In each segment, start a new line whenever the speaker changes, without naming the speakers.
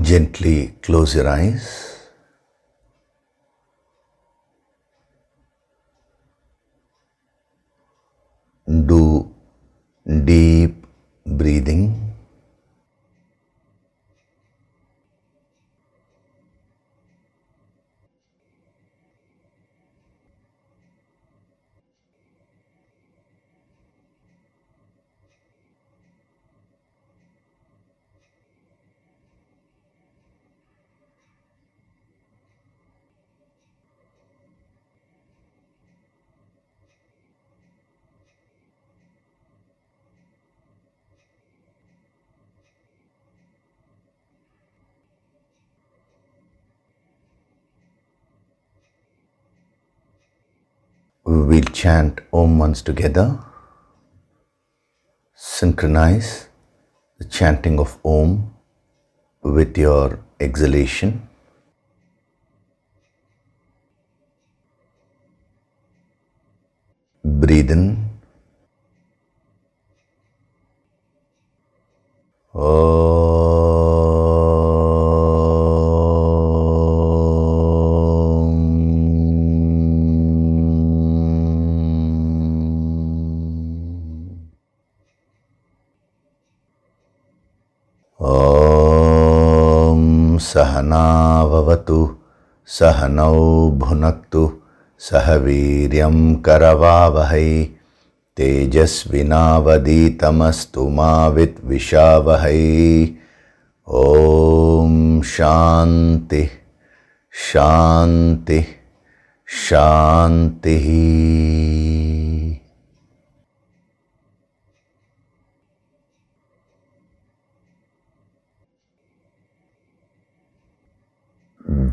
Gently close your eyes. Do deep breathing. We'll chant Om once together. Synchronize the chanting of Om with your exhalation. Breathe in. Sahana vavatu, sahanau bhunaktu, sahaviryam karavavahai, tejasvinavaditamastu ma vidvishavahai. Om Shanti, Shanti, Shanti.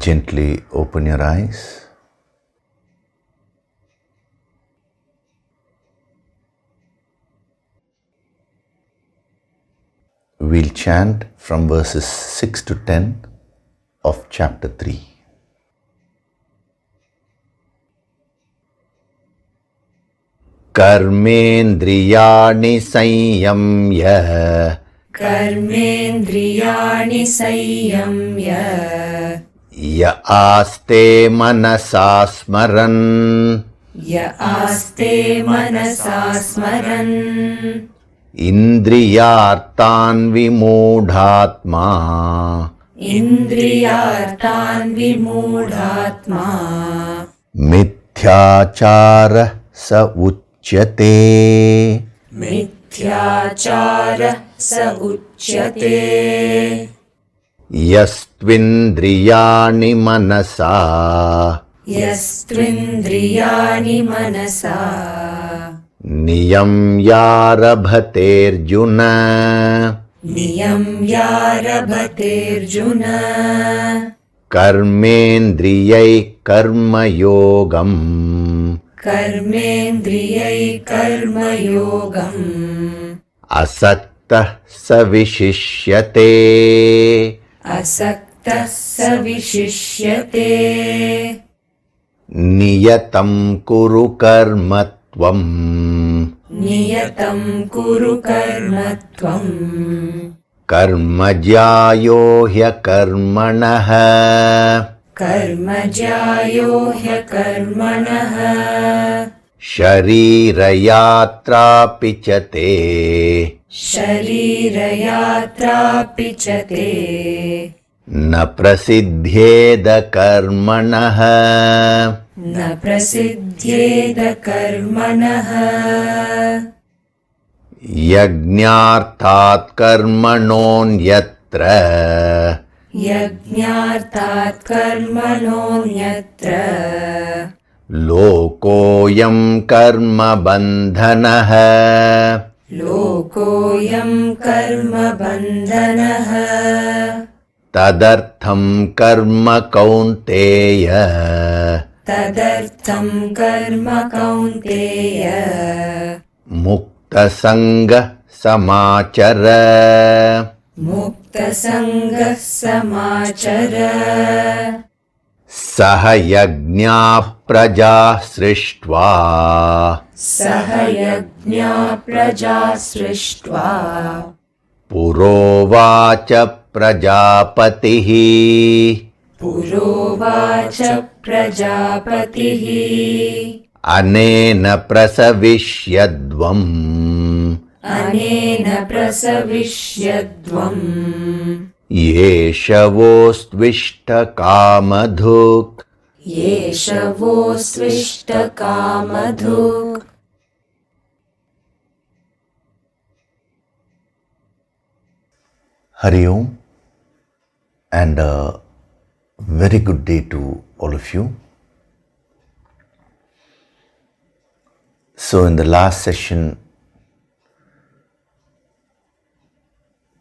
Gently open your eyes. We'll chant from verses 6 to 10 of chapter 3. Karmendriyani sanyamya,
Karmendriyani sanyamya,
ya aste manasa smaran,
ya aste manasa smaran,
indriyartan vimudhatma,
indriyartan vimudhatma,
mithyachara sa uchyate,
mithyachara sa uchyate,
yastvindriyani manasa,
yastvindriyani manasa,
niyamyarabhaterjuna,
niyamyarabhaterjuna,
karmendriyai karmayogam,
Karmendriyai karmayogam,
asakta savishishyate,
asakta savishishyate,
niyatam kuru karmatvam,
niyatam kuru karmatvam,
karmajyayo hyakarmanaha,
karmajayo hyakarmanaha,
sharirayatra pichate,
sharirayatra pichate,
na prasidhyeda karmanaha,
na prasidhyeda karmanaha,
yajñarthat karmanonyatra,
यज्ञार्थात् कर्मणोऽन्यत्र
lokoyam karma bandhanaha,
लोकोऽयं कर्मबन्धनः
tadartham karma kaunteya,
तदर्थं कर्म कौन्तेय
mukta sangha samachara,
मुक्तसङ्गः समाचर
saha yajñā praja srishtva,
सह यज्ञा प्रजा सृष्ट्वा
purovacha प्रजापतिः
पुरोवाच प्रजापतिः
अनेन प्रसविष्यद्वम्
अनेन प्रसविष्यद्वम्
येषवोस्त्विष्टकामधुक्
येषवोऽस्त्विष्टकामधुक्
Hari Om, and a very good day to all of you. So in the last session,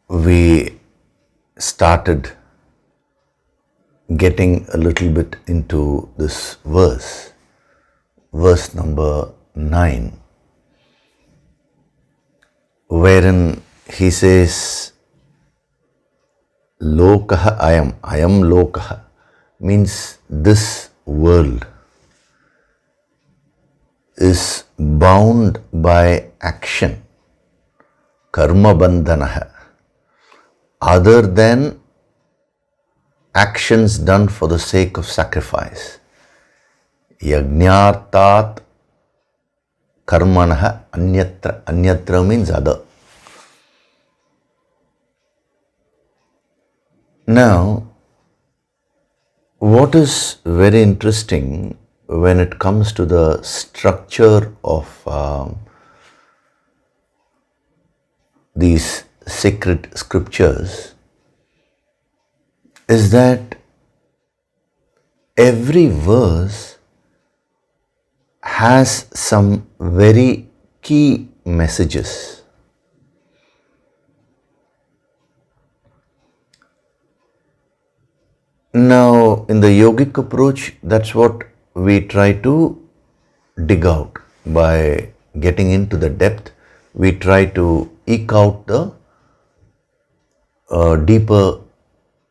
we started getting a little bit into this verse number 9, wherein he says, Lokaha I am Lokaha, means this world is bound by action, karma bandhanaha, other than actions done for the sake of sacrifice. Yajñārtāt karmanaha anyatra. Anyatra means other. Now, what is very interesting when it comes to the structure of these sacred scriptures is that every verse has some very key messages. Now, in the yogic approach, that's what we try to dig out by getting into the depth. We try to eke out the deeper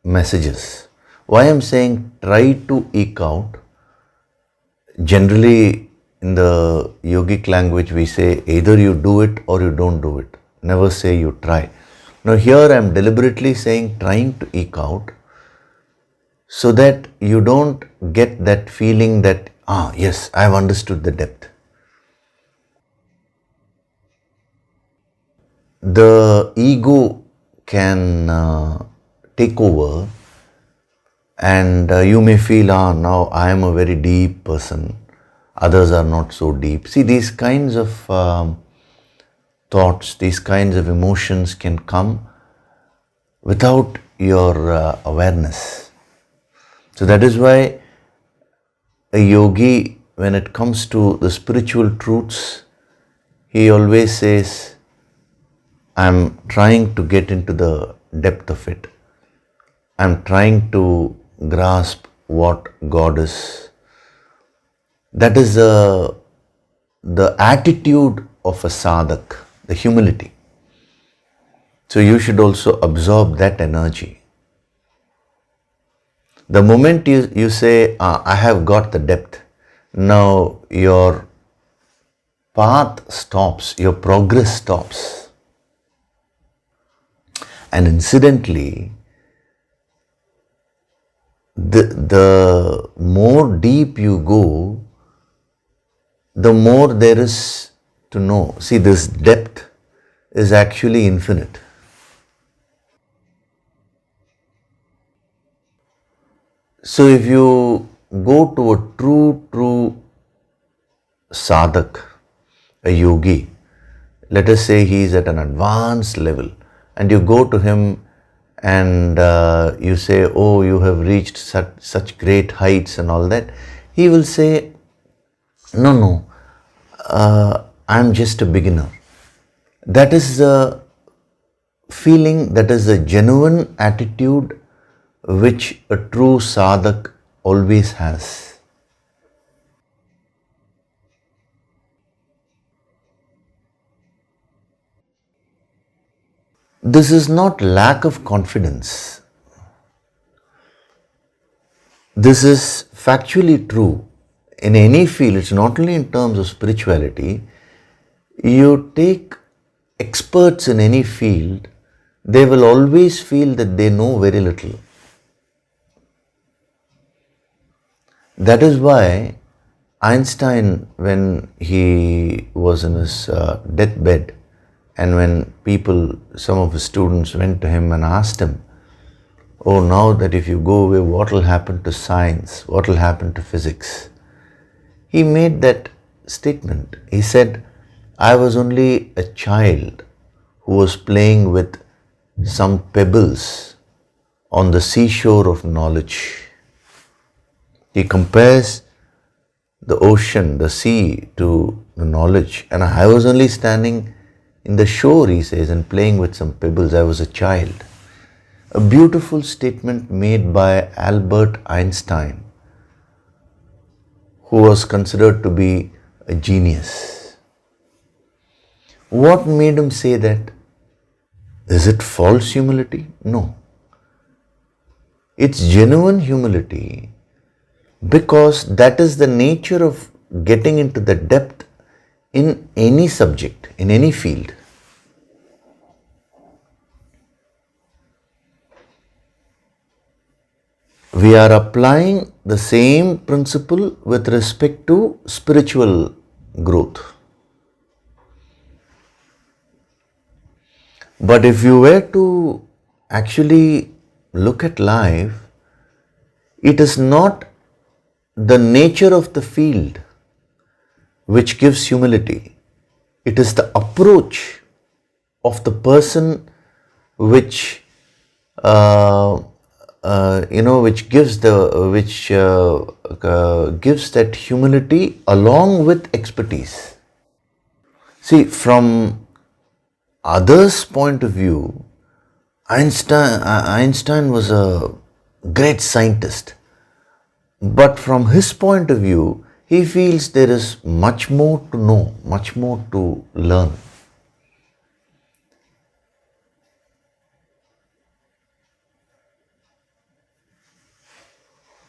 messages. Why I'm saying try to eke out? Generally, in the yogic language, we say either you do it or you don't do it. Never say you try. Now, here I'm deliberately saying trying to eke out, so that you don't get that feeling that, yes, I have understood the depth. The ego can take over, and you may feel, now I am a very deep person, others are not so deep. See, these kinds of thoughts, these kinds of emotions can come without your awareness. So that is why a yogi, when it comes to the spiritual truths, he always says, I'm trying to get into the depth of it. I'm trying to grasp what God is. That is the attitude of a sadhak, the humility. So you should also absorb that energy. The moment you say, I have got the depth, now your path stops, your progress stops. And incidentally, the more deep you go, the more there is to know. See, this depth is actually infinite. So if you go to a true sadhak, a yogi, let us say he is at an advanced level, and you go to him and you say, oh, you have reached such great heights and all that, he will say, no, I'm just a beginner. That is the feeling, that is the genuine attitude which a true sadhak always has. This is not lack of confidence. This is factually true. In any field, it's not only in terms of spirituality. You take experts in any field, they will always feel that they know very little. That is why Einstein, when he was in his deathbed, and when some of his students went to him and asked him, "Oh, now that if you go away, what will happen to science? What will happen to physics?" He made that statement. He said, "I was only a child who was playing with some pebbles on the seashore of knowledge." He compares the ocean, the sea, to the knowledge. And I was only standing in the shore, he says, and playing with some pebbles. I was a child. A beautiful statement made by Albert Einstein, who was considered to be a genius. What made him say that? Is it false humility? No. It's genuine humility, because that is the nature of getting into the depth in any subject, in any field. We are applying the same principle with respect to spiritual growth. But if you were to actually look at life, it is not the nature of the field which gives humility. It is the approach of the person which gives that humility along with expertise. See, from others' point of view, Einstein was a great scientist. But from his point of view, he feels there is much more to know, much more to learn.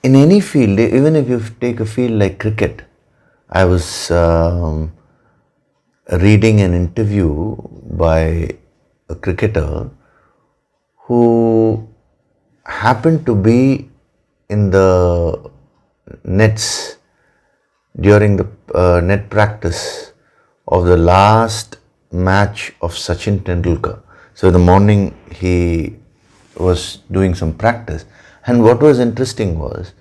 In any field, even if you take a field like cricket, I was reading an interview by a cricketer who happened to be in the nets during the net practice of the last match of Sachin Tendulkar. So in the morning he was doing some practice, and what was interesting was,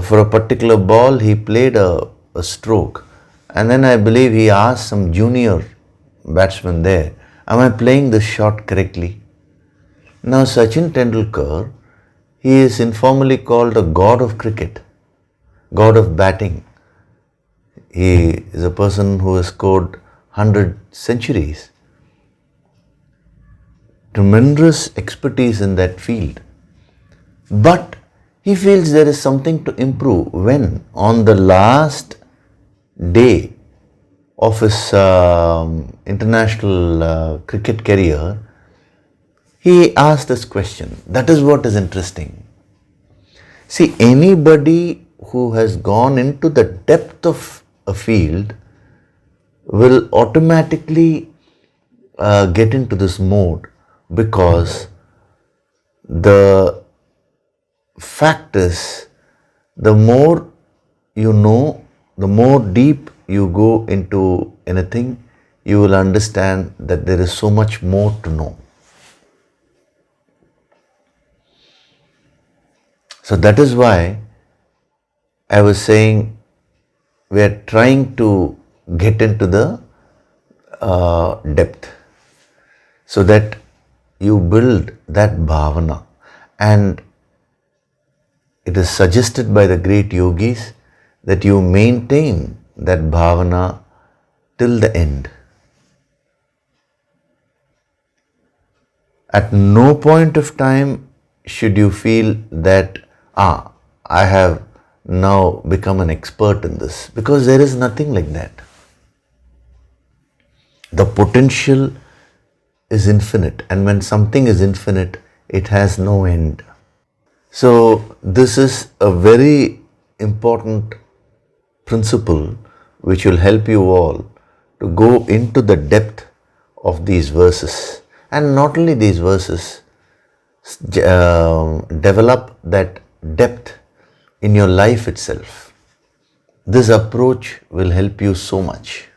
for a particular ball he played a stroke, and then I believe he asked some junior batsman there, "Am I playing this shot correctly?" Now Sachin Tendulkar, he is informally called a god of cricket, god of batting. He is a person who has scored 100 centuries. Tremendous expertise in that field. But he feels there is something to improve when on the last day of his international cricket career, he asked this question. That is what is interesting. See, anybody who has gone into the depth of a field will automatically get into this mode, because the fact is, the more you know, the more deep you go into anything, you will understand that there is so much more to know. So that is why I was saying we are trying to get into the depth, so that you build that bhavana. And it is suggested by the great yogis that you maintain that bhavana till the end. At no point of time should you feel that, I have now become an expert in this, because there is nothing like that. The potential is infinite, and when something is infinite, it has no end. So this is a very important principle which will help you all to go into the depth of these verses. And not only these verses, develop that depth in your life itself. This approach will help you so much.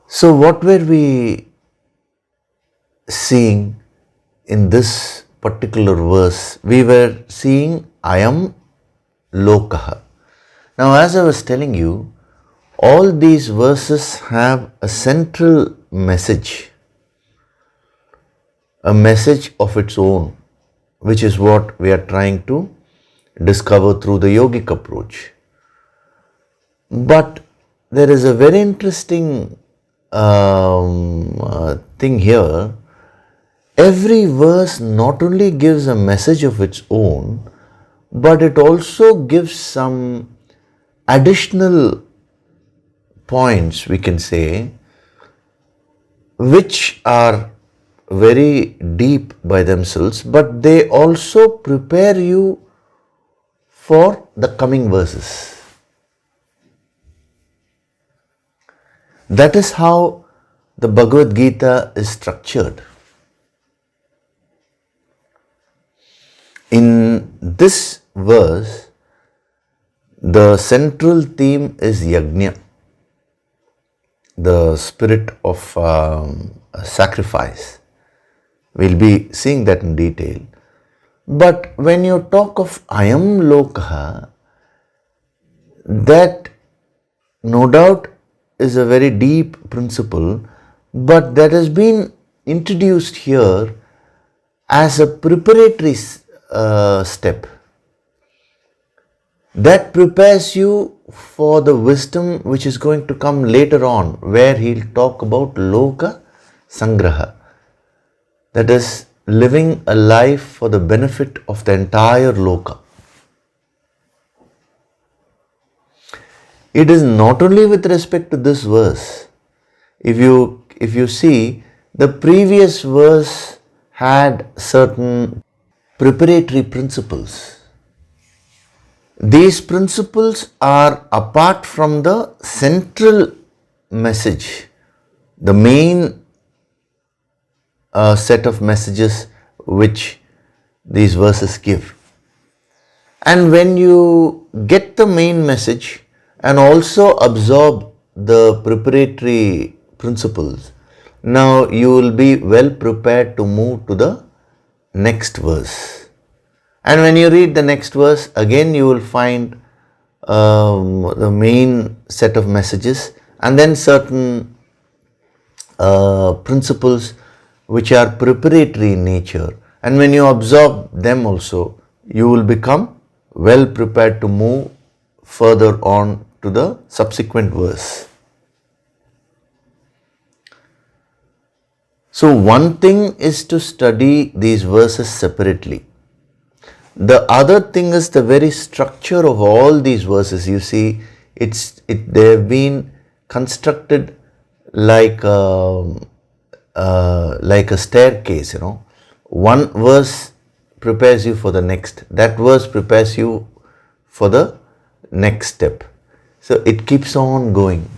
So what were we seeing in this particular verse? We were seeing Ayam Lokaha. Now, as I was telling you, all these verses have a central message, a message of its own, which is what we are trying to discover through the yogic approach. But there is a very interesting thing here. Every verse not only gives a message of its own, but it also gives some additional points, we can say, which are very deep by themselves, but they also prepare you for the coming verses. That is how the Bhagavad Gita is structured. In this verse, the central theme is Yajna, the spirit of sacrifice. We'll be seeing that in detail. But when you talk of Ayam Lokaha, that no doubt is a very deep principle, but that has been introduced here as a preparatory step that prepares you for the wisdom which is going to come later on, where he'll talk about Loka Sangraha, that is, living a life for the benefit of the entire Loka. It is not only with respect to this verse. If you see, the previous verse had certain preparatory principles. These principles are apart from the central message, the main set of messages which these verses give. And when you get the main message and also absorb the preparatory principles, now you will be well prepared to move to the next verse. And when you read the next verse, again you will find the main set of messages and then certain principles which are preparatory in nature. And when you absorb them also, you will become well prepared to move further on to the subsequent verse. So one thing is to study these verses separately. The other thing is the very structure of all these verses. You see, they have been constructed like a staircase. One verse prepares you for the next. That verse prepares you for the next step. So it keeps on going.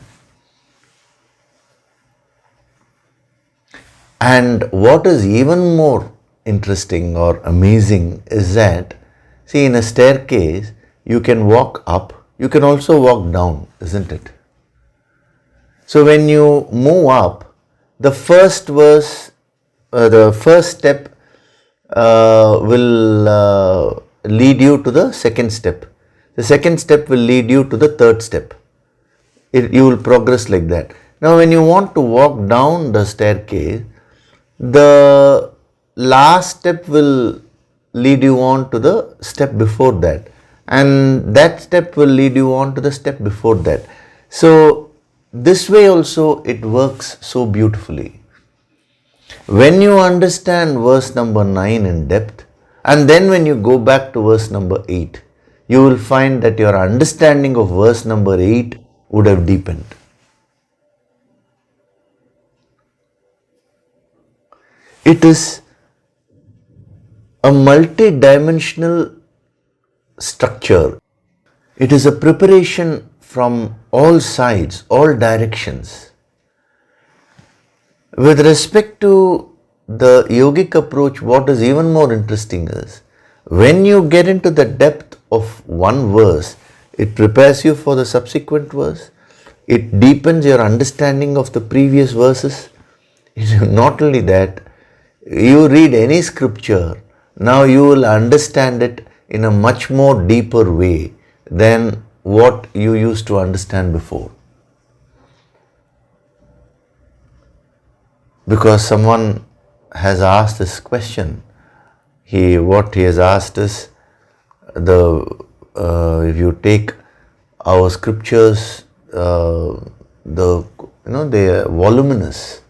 And what is even more interesting or amazing is that, see, in a staircase, you can walk up, you can also walk down, isn't it? So when you move up, the first verse, the first step will lead you to the second step. The second step will lead you to the third step. You will progress like that. Now when you want to walk down the staircase, the last step will lead you on to the step before that, and that step will lead you on to the step before that. So this way also it works so beautifully. When you understand verse number 9 in depth, and then when you go back to verse number 8, you will find that your understanding of verse number 8 would have deepened. It is a multi-dimensional structure. It is a preparation from all sides, all directions. With respect to the yogic approach, what is even more interesting is, when you get into the depth of one verse, it prepares you for the subsequent verse. It deepens your understanding of the previous verses. Not only that, you read any scripture, now you will understand it in a much more deeper way than what you used to understand before. Because someone has asked this question. What he has asked is, if you take our scriptures, they are voluminous.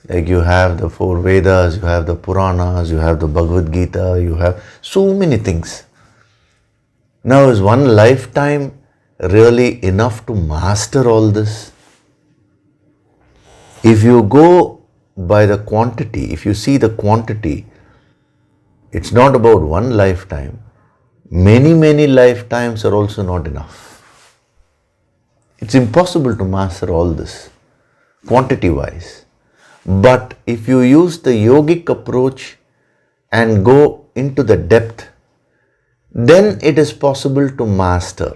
Like you have the 4 Vedas, you have the Puranas, you have the Bhagavad Gita, you have so many things. Now, is one lifetime really enough to master all this? If you go by the quantity, if you see the quantity, it's not about one lifetime. Many lifetimes are also not enough. It's impossible to master all this, quantity-wise. But if you use the yogic approach and go into the depth, then it is possible to master.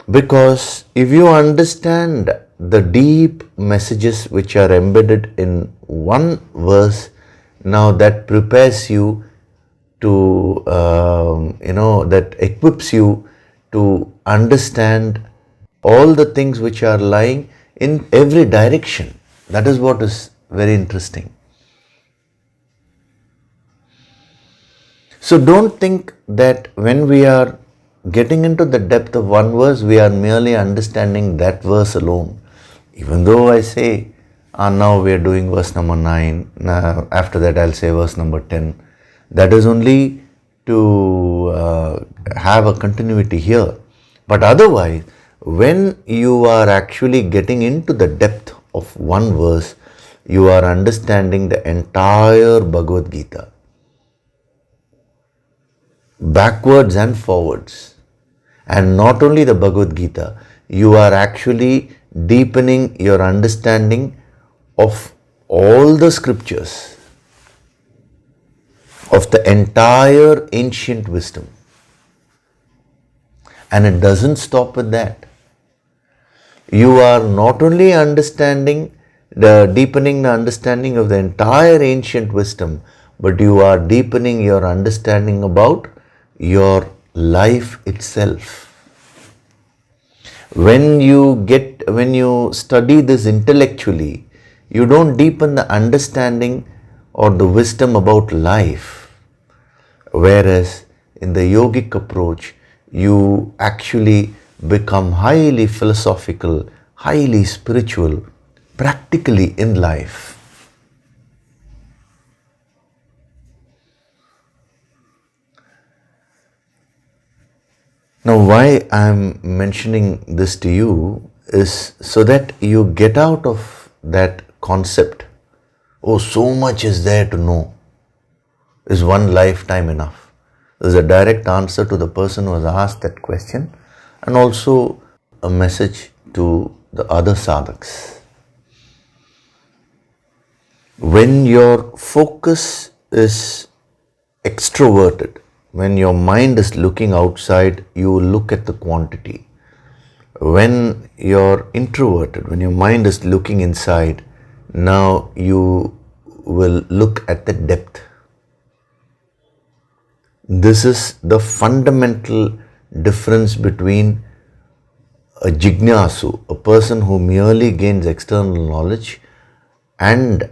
Because if you understand the deep messages which are embedded in one verse, now that prepares you to, that equips you to understand all the things which are lying in every direction. That is what is very interesting. So don't think that when we are getting into the depth of one verse, we are merely understanding that verse alone. Even though I say, now we are doing verse number 9, now after that I'll say verse number 10. That is only to have a continuity here. But otherwise, when you are actually getting into the depth of one verse, you are understanding the entire Bhagavad Gita, backwards and forwards. And not only the Bhagavad Gita, you are actually deepening your understanding of all the scriptures, of the entire ancient wisdom. And it doesn't stop with that. You are not only deepening the understanding of the entire ancient wisdom, but you are deepening your understanding about your life itself. When you study this intellectually, you don't deepen the understanding or the wisdom about life. Whereas in the yogic approach, you actually become highly philosophical, highly spiritual, practically in life. Now, why I am mentioning this to you is so that you get out of that concept, oh, so much is there to know. Is one lifetime enough? There's a direct answer to the person who has asked that question, and also a message to the other sadhaks. When your focus is extroverted, when your mind is looking outside, you look at the quantity. When you're introverted, when your mind is looking inside, now you will look at the depth. This is the fundamental difference between a jignasu, a person who merely gains external knowledge, and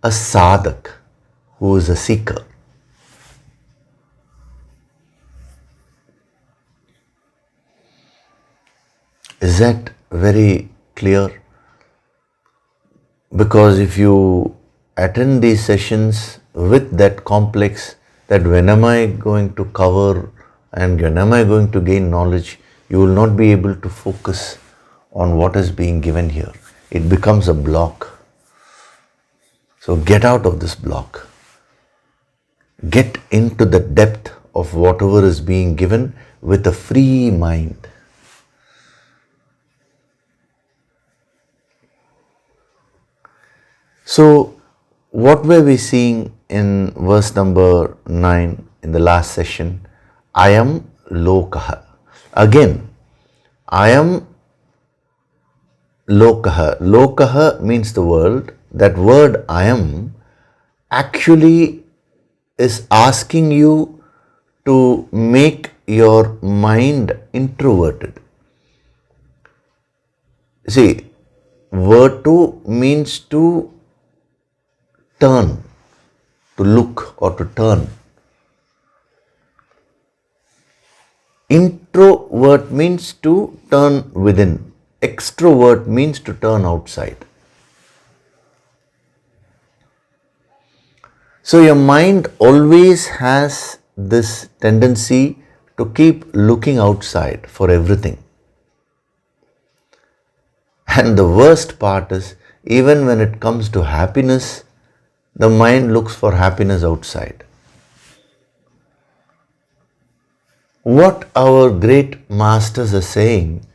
a sadhak, who is a seeker. Is that very clear? Because if you attend these sessions with that complex, that when am I going to cover and when am I going to gain knowledge, you will not be able to focus on what is being given here. It becomes a block. So get out of this block. Get into the depth of whatever is being given with a free mind. So, what were we seeing in verse number 9 in the last session? I am lokaha. Again, I am lokaha. Lokaha means the world. That word I am actually is asking you to make your mind introverted. See, word to means to turn, to look or to turn. Introvert means to turn within. Extrovert means to turn outside. So your mind always has this tendency to keep looking outside for everything. And the worst part is, even when it comes to happiness, the mind looks for happiness outside. What our great masters are saying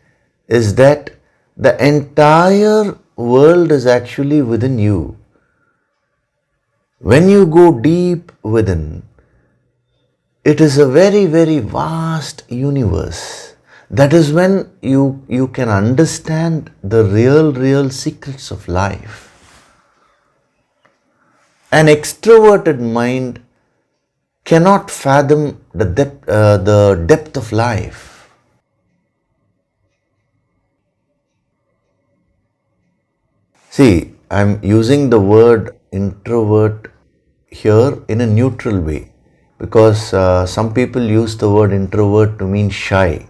is that the entire world is actually within you. When you go deep within, it is a very, very vast universe. That is when you can understand the real secrets of life. An extroverted mind cannot fathom the depth of life. See, I'm using the word introvert here in a neutral way because some people use the word introvert to mean shy.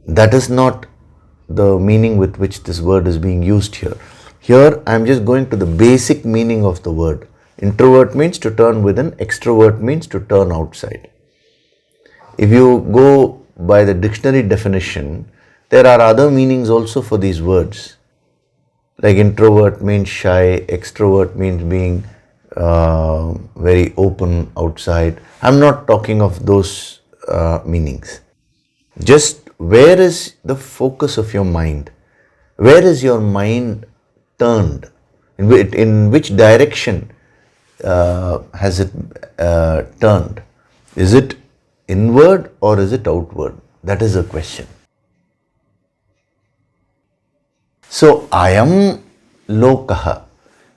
That is not the meaning with which this word is being used here. Here I'm just going to the basic meaning of the word. Introvert means to turn within, extrovert means to turn outside. If you go by the dictionary definition, there are other meanings also for these words. Like introvert means shy, extrovert means being very open outside. I'm not talking of those meanings. Just where is the focus of your mind? Where is your mind turned? In which direction has it turned? Is it inward or is it outward? That is the question. So, I am lokaha.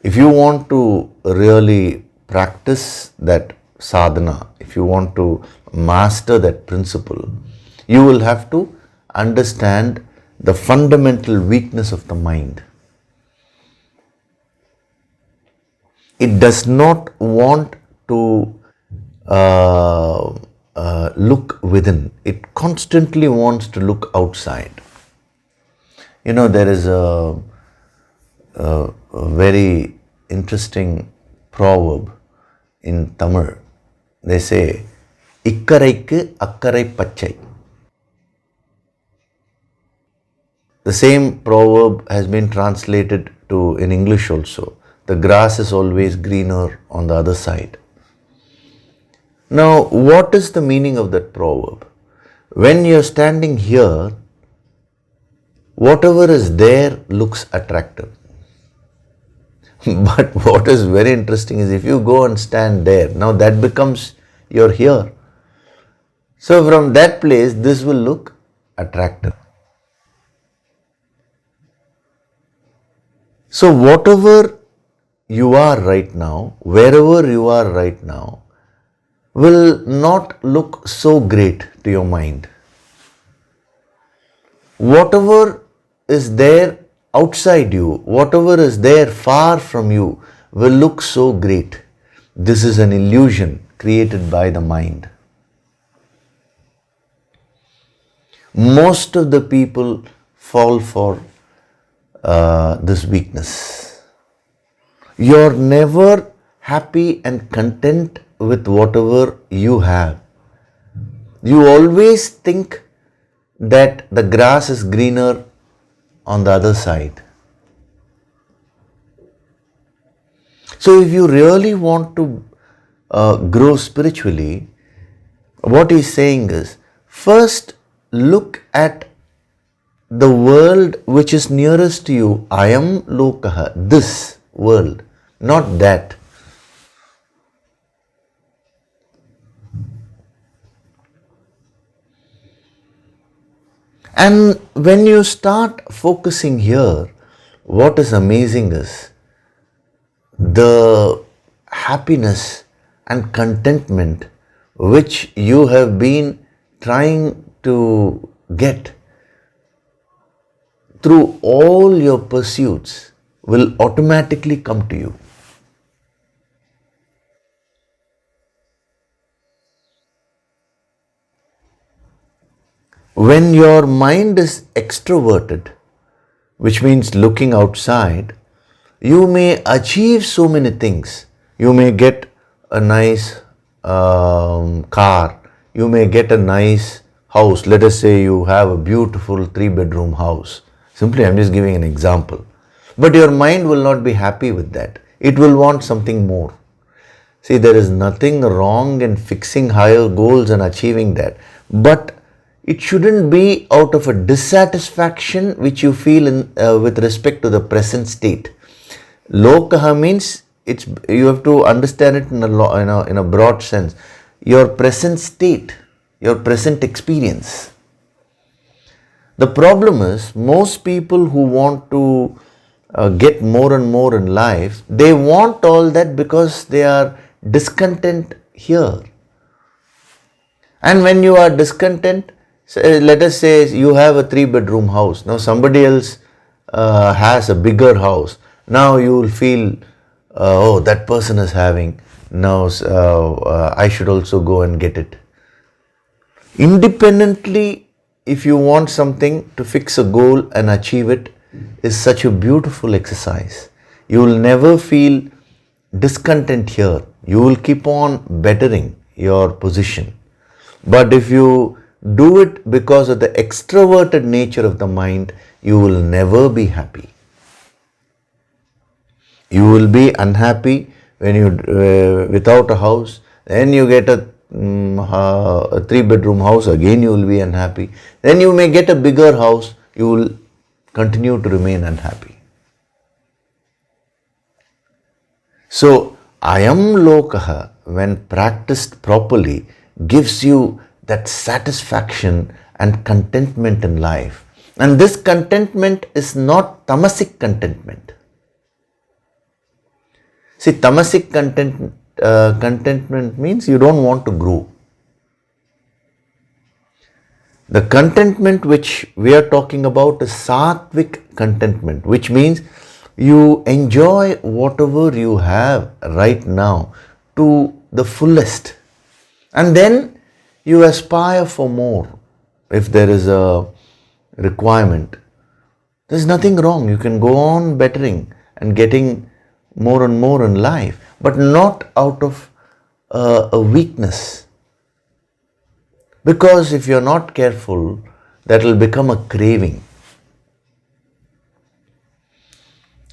If you want to really practice that sadhana, if you want to master that principle, you will have to understand the fundamental weakness of the mind. It does not want to look within. It constantly wants to look outside. You know, there is a very interesting proverb in Tamil. They say, "Ikkaraikku akkarai pachai." The same proverb has been translated to in English also. The grass is always greener on the other side. Now, what is the meaning of that proverb? When you're standing here, whatever is there looks attractive. But what is very interesting is if you go and stand there, now that becomes your here. So from that place, this will look attractive. So whatever you are right now, wherever you are right now, will not look so great to your mind. Whatever is there outside you, whatever is there far from you, will look so great. This is an illusion created by the mind. Most of the people fall for this weakness. You're never happy and content with whatever you have. You always think that the grass is greener on the other side. So if you really want to grow spiritually, what he's saying is, first look at the world which is nearest to you. I am lokaha. This, world, not that. And when you start focusing here, what is amazing is the happiness and contentment which you have been trying to get through all your pursuits will automatically come to you. When your mind is extroverted, which means looking outside, you may achieve so many things. You may get a nice car, you may get a nice house. Let us say you have a beautiful 3-bedroom house. Simply, I'm just giving an example. But your mind will not be happy with that. It will want something more. See, there is nothing wrong in fixing higher goals and achieving that. But it shouldn't be out of a dissatisfaction which you feel with respect to the present state. Lokaha means you have to understand it in a broad sense. Your present state, your present experience. The problem is most people who want to get more and more in life, they want all that because they are discontent here. And when you are discontent, let us say you have a 3-bedroom house. Now somebody else has a bigger house. Now you will feel, oh, that person is having. Now I should also go and get it. Independently, if you want something, to fix a goal and achieve it is such a beautiful exercise. You will never feel discontent here. You will keep on bettering your position. But if you do it because of the extroverted nature of the mind, you will never be happy. You will be unhappy when you without a house. Then you get a 3-bedroom house, again you will be unhappy. Then you may get a bigger house, you will continue to remain unhappy. So, ayam lokaha, when practiced properly, gives you that satisfaction and contentment in life. And this contentment is not tamasic contentment. See, tamasic contentment means you don't want to grow. The contentment which we are talking about is sattvic contentment, which means you enjoy whatever you have right now to the fullest. And then you aspire for more if there is a requirement. There's nothing wrong. You can go on bettering and getting more and more in life, but not out of a weakness. Because if you're not careful, that will become a craving.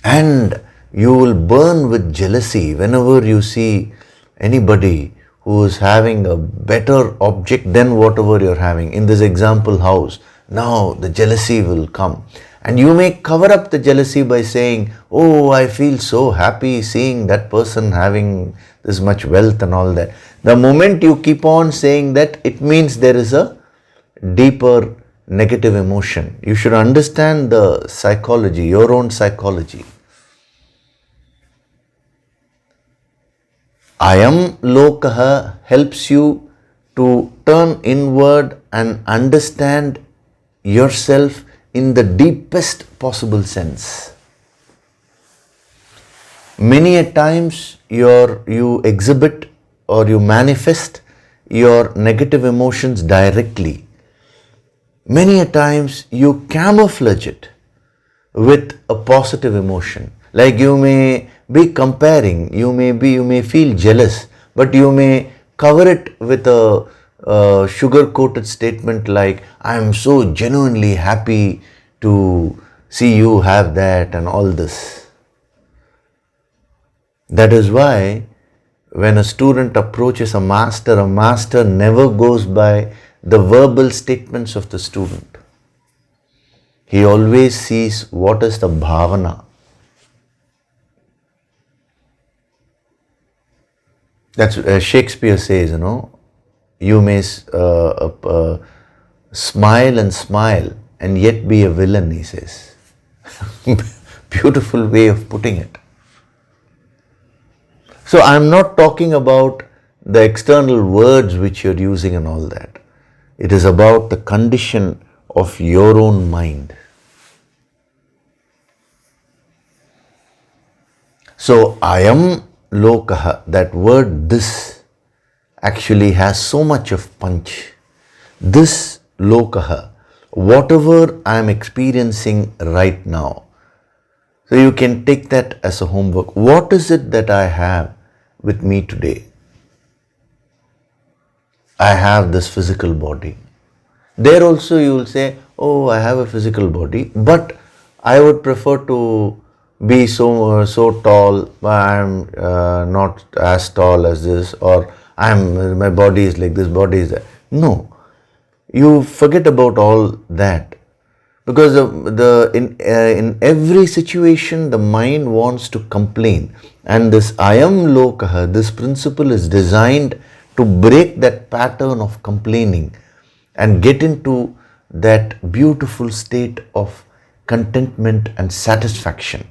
And you will burn with jealousy whenever you see anybody who is having a better object than whatever you're having. In this example, house, now the jealousy will come. And you may cover up the jealousy by saying, oh, I feel so happy seeing that person having this much wealth and all that. The moment you keep on saying that, it means there is a deeper negative emotion. You should understand the psychology, your own psychology. Ayam lokaha helps you to turn inward and understand yourself in the deepest possible sense. Many a times you exhibit or you manifest your negative emotions directly. Many a times you camouflage it with a positive emotion. Like you may be comparing, you may feel jealous, but you may cover it with a sugar-coated statement like, I am so genuinely happy to see you have that and all this. That is why when a student approaches a master never goes by the verbal statements of the student. He always sees what is the bhavana. That's Shakespeare says, you may smile and smile and yet be a villain, he says. Beautiful way of putting it. So I'm not talking about the external words which you're using and all that. It is about the condition of your own mind. So I am lokaha, that word this actually has so much of punch. This lokaha, whatever I am experiencing right now. So you can take that as a homework. What is it that I have with me today? I have this physical body. There also you will say, oh, I have a physical body, but I would prefer to be so tall, I'm not as tall as this, or my body is like this, body is that. No, you forget about all that, because in every situation the mind wants to complain, and this I am lokaha, this principle is designed to break that pattern of complaining and get into that beautiful state of contentment and satisfaction.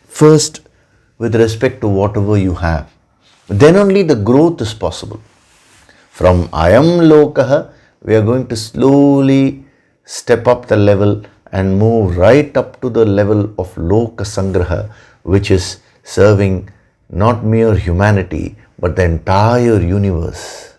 First, with respect to whatever you have, then only the growth is possible. From I am lokaha, we are going to slowly step up the level and move right up to the level of loka sangraha, which is serving not mere humanity but the entire universe.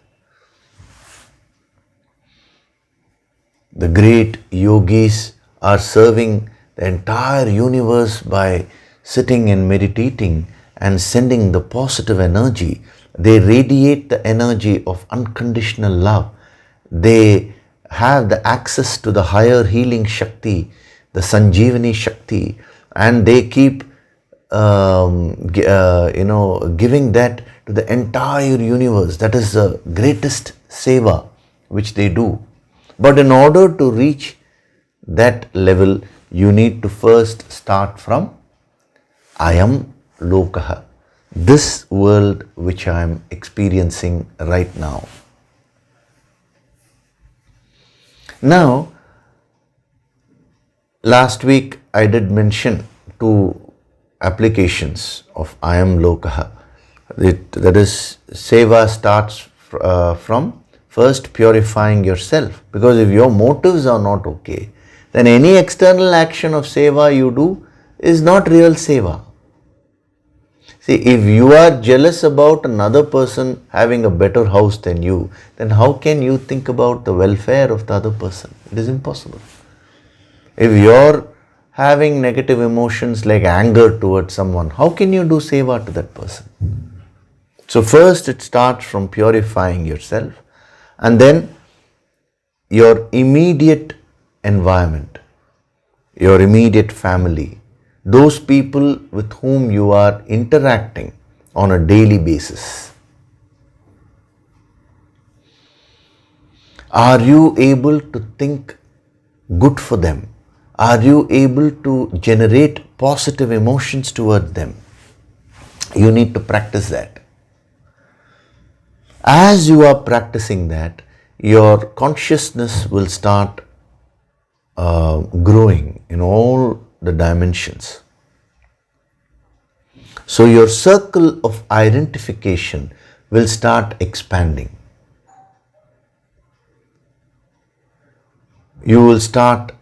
The great yogis are serving the entire universe by sitting and meditating and sending the positive energy. They radiate the energy of unconditional love. They have the access to the higher healing Shakti, the Sanjeevani Shakti, and they keep giving that to the entire universe. That is the greatest seva which they do. But in order to reach that level, you need to first start from I am lokaha, this world which I am experiencing right now. Now, last week I did mention two applications of I am lokaha. That is, seva starts from first purifying yourself, because if your motives are not okay, then any external action of seva you do is not real seva. See, if you are jealous about another person having a better house than you, then how can you think about the welfare of the other person? It is impossible. If you're having negative emotions like anger towards someone, how can you do seva to that person? So first it starts from purifying yourself, and then your immediate environment, your immediate family, those people with whom you are interacting on a daily basis. Are you able to think good for them? Are you able to generate positive emotions towards them? You need to practice that. As you are practicing that, your consciousness will start growing in all the dimensions. So your circle of identification will start expanding. You will start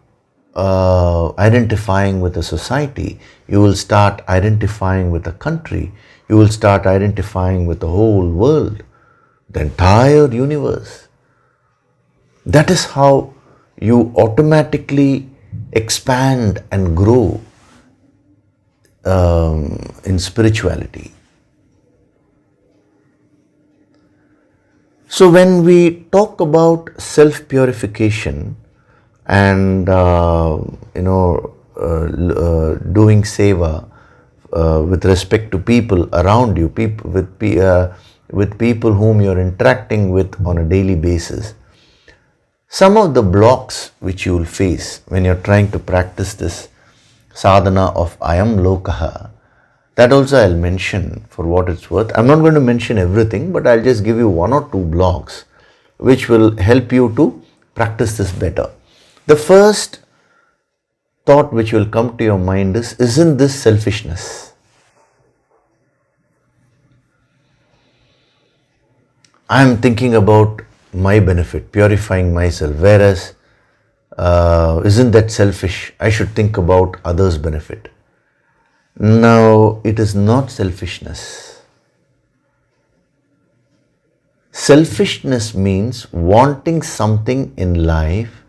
identifying with a society. You will start identifying with a country. You will start identifying with the whole world, the entire universe. That is how you automatically expand and grow in spirituality. So when we talk about self-purification and doing seva with respect to people around you, with people whom you're interacting with on a daily basis, some of the blocks which you will face when you're trying to practice this sadhana of I am lokaha, That also I'll mention for what it's worth. I'm not going to mention everything, but I'll just give you one or two blogs which will help you to practice this better. The first thought which will come to your mind is, isn't this selfishness? I'm thinking about my benefit, purifying myself, whereas isn't that selfish? I should think about others' benefit. Now, it is not selfishness. Selfishness means wanting something in life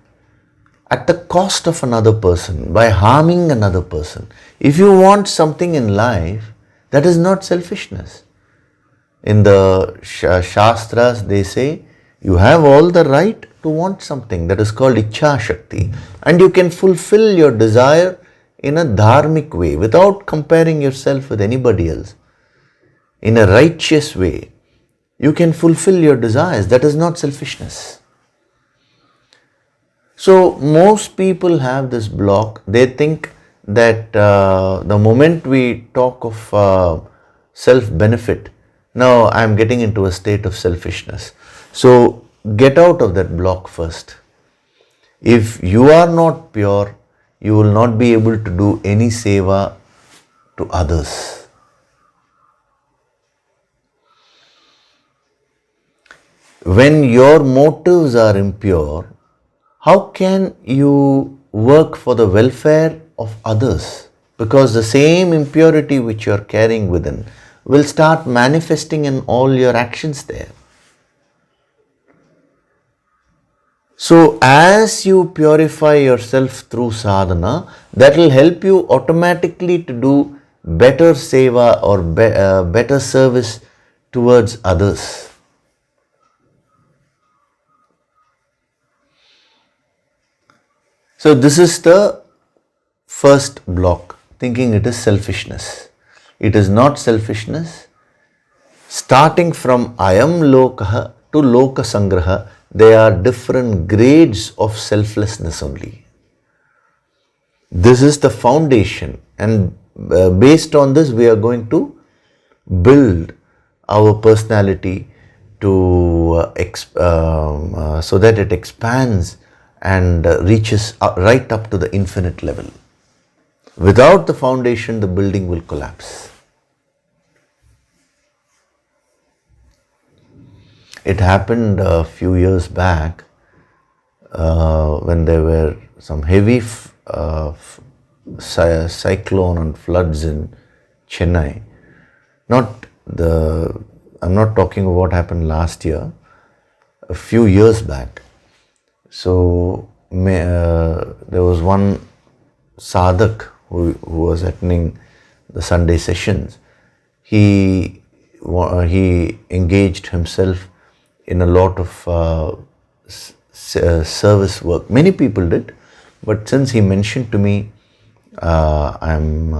at the cost of another person, by harming another person. If you want something in life, that is not selfishness. In the Shastras, they say, you have all the right to want something. That is called Ichha Shakti. And you can fulfill your desire in a dharmic way, without comparing yourself with anybody else. In a righteous way, you can fulfill your desires. That is not selfishness. So, most people have this block. They think that the moment we talk of self-benefit, now I am getting into a state of selfishness. So, get out of that block first. If you are not pure, you will not be able to do any seva to others. When your motives are impure, how can you work for the welfare of others? Because the same impurity which you are carrying within will start manifesting in all your actions there. So, as you purify yourself through sadhana, that will help you automatically to do better seva or better service towards others. So, this is the first block, thinking it is selfishness. It is not selfishness. Starting from Ayam Lokaha to Loka Sangraha, they are different grades of selflessness only. This is the foundation, and based on this we are going to build our personality to so that it expands and reaches right up to the infinite level. Without the foundation, the building will collapse. It happened a few years back when there were some heavy cyclone and floods in Chennai. I'm not talking about what happened last year, a few years back. So there was one sadhak who was attending the Sunday sessions. He engaged himself in a lot of service work. Many people did, but since he mentioned to me, I'm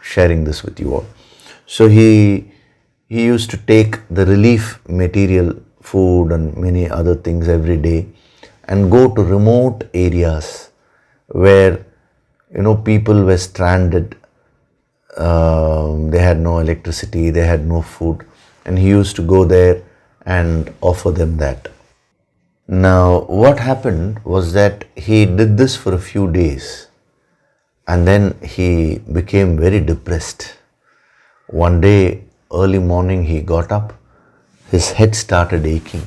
sharing this with you all. So he used to take the relief material, food and many other things every day, and go to remote areas where people were stranded. They had no electricity, they had no food, and he used to go there and offer them that. Now, what happened was that he did this for a few days, and then he became very depressed. One day, early morning, he got up, his head started aching,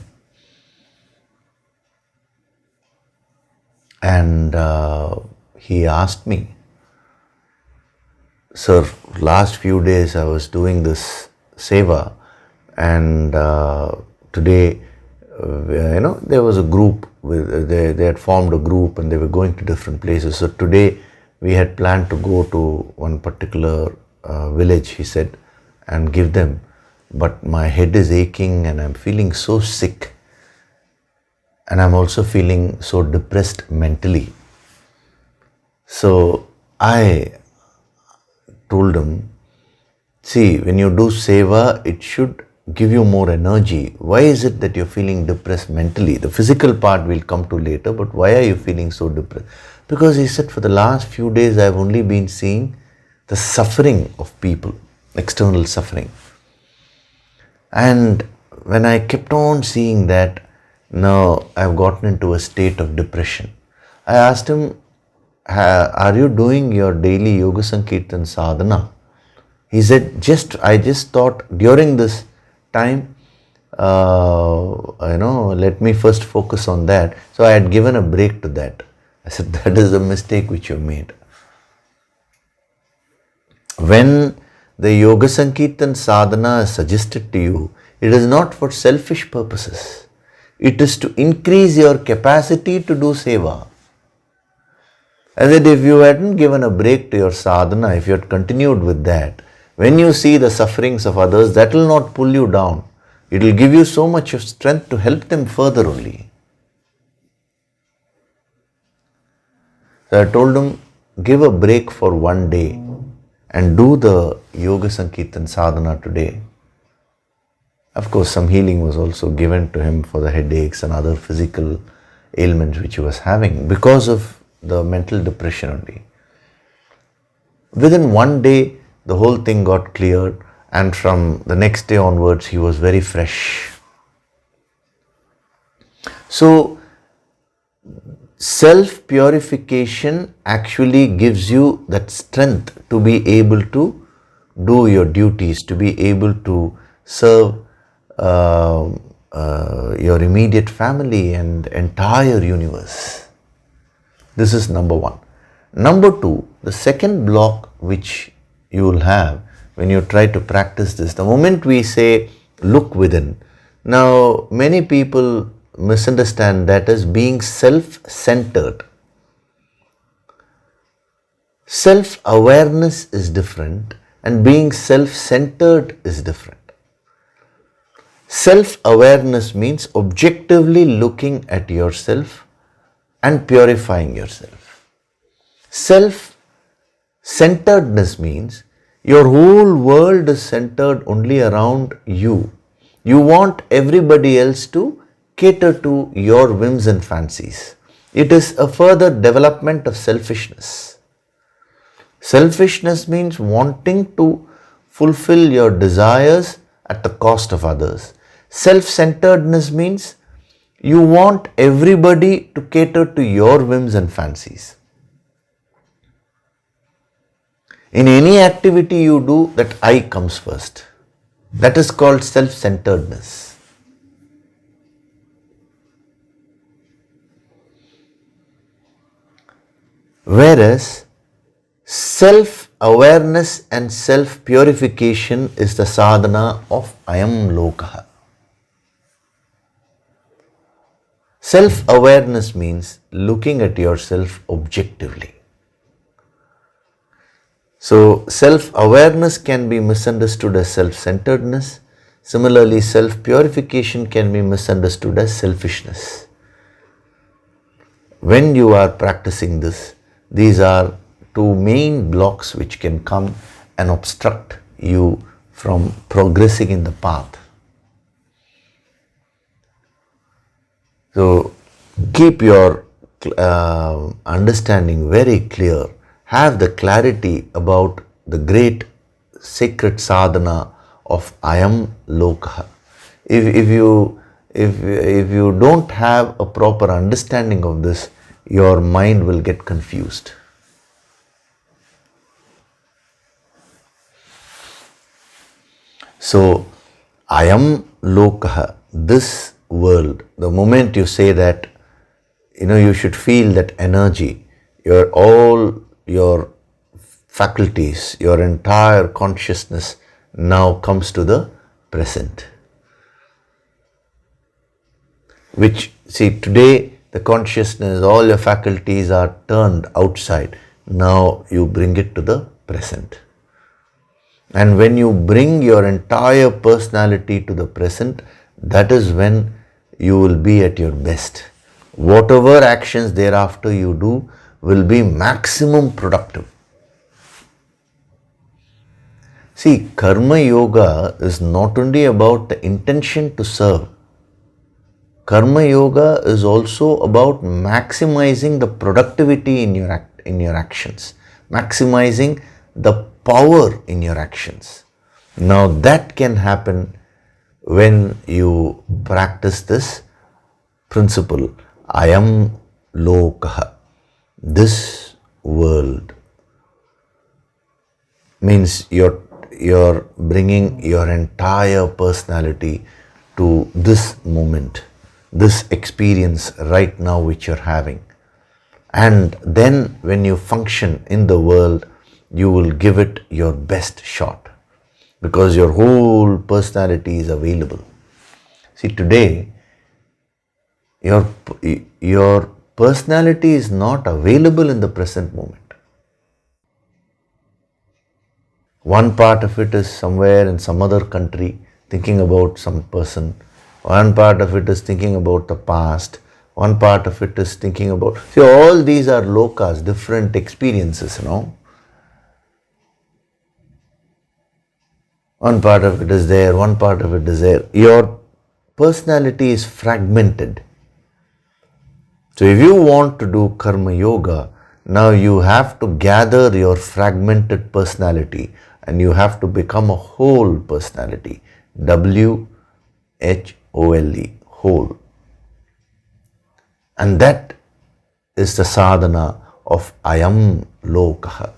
and he asked me, "Sir, last few days I was doing this seva, and today, there was a group, they had formed a group and they were going to different places. So today we had planned to go to one particular village," he said, "and give them. But my head is aching and I'm feeling so sick. And I'm also feeling so depressed mentally." So I told him, "See, when you do seva, it should give you more energy. Why is it that you're feeling depressed mentally? The physical part we'll come to later, but why are you feeling so depressed?" Because he said, "For the last few days I've only been seeing the suffering of people. external suffering. And when I kept on seeing that, now I've gotten into a state of depression. I asked him, are you doing your daily Yoga Sankirtan sadhana? He said, I just thought during this time, let me first focus on that. So I had given a break to that. I said, that is a mistake which you made. When the Yoga Sankirtan sadhana is suggested to you, it is not for selfish purposes. It is to increase your capacity to do seva. And that if you hadn't given a break to your sadhana, if you had continued with that, when you see the sufferings of others, that will not pull you down. It will give you so much of strength to help them further only. So I told him, give a break for one day and do the Yoga Sankirtan sadhana today. Of course, some healing was also given to him for the headaches and other physical ailments which he was having because of the mental depression only. Within one day, the whole thing got cleared, and from the next day onwards, he was very fresh. So, self-purification actually gives you that strength to be able to do your duties, to be able to serve your immediate family and entire universe. This is number one. Number two, the second block which you will have when you try to practice this, the moment we say look within, now many people misunderstand that as being self-centered. Self-awareness is different and being self-centered is different. Self-awareness means objectively looking at yourself and purifying yourself. Self-centeredness means your whole world is centered only around you. You want everybody else to cater to your whims and fancies. It is a further development of selfishness. Selfishness means wanting to fulfill your desires at the cost of others. Self-centeredness means you want everybody to cater to your whims and fancies. In any activity you do, that I comes first. That is called self-centeredness. Whereas self-awareness and self-purification is the sadhana of Ayam Lokaha. Self-awareness means looking at yourself objectively. So, self-awareness can be misunderstood as self-centeredness. Similarly, self-purification can be misunderstood as selfishness. When you are practicing this, these are two main blocks which can come and obstruct you from progressing in the path. So, keep your understanding very clear. Have the clarity about the great sacred sadhana of Ayam Lokaha. If you don't have a proper understanding of this, your mind will get confused. So, Ayam Lokaha, this world, the moment you say that, you should feel that energy, all your faculties, your entire consciousness now comes to the present. Which, today the consciousness, all your faculties are turned outside. Now you bring it to the present. And when you bring your entire personality to the present, that is when you will be at your best. Whatever actions thereafter you do will be maximum productive. Karma yoga is not only about the intention to serve. Karma yoga is also about maximizing the productivity in your actions, maximizing the power in your actions. Now that can happen when you practice this principle, I am lokaha, this world. Means you're bringing your entire personality to this moment, this experience right now which you're having. And then when you function in the world, you will give it your best shot because your whole personality is available. See, today, your personality is not available in the present moment. One part of it is somewhere in some other country thinking about some person. One part of it is thinking about the past. One part of it is thinking about... See, all these are lokas, different experiences, One part of it is there, one part of it is there. Your personality is fragmented. So if you want to do karma yoga, now you have to gather your fragmented personality and you have to become a whole personality. WHOLE, whole. And that is the sadhana of Ayam Lokaha.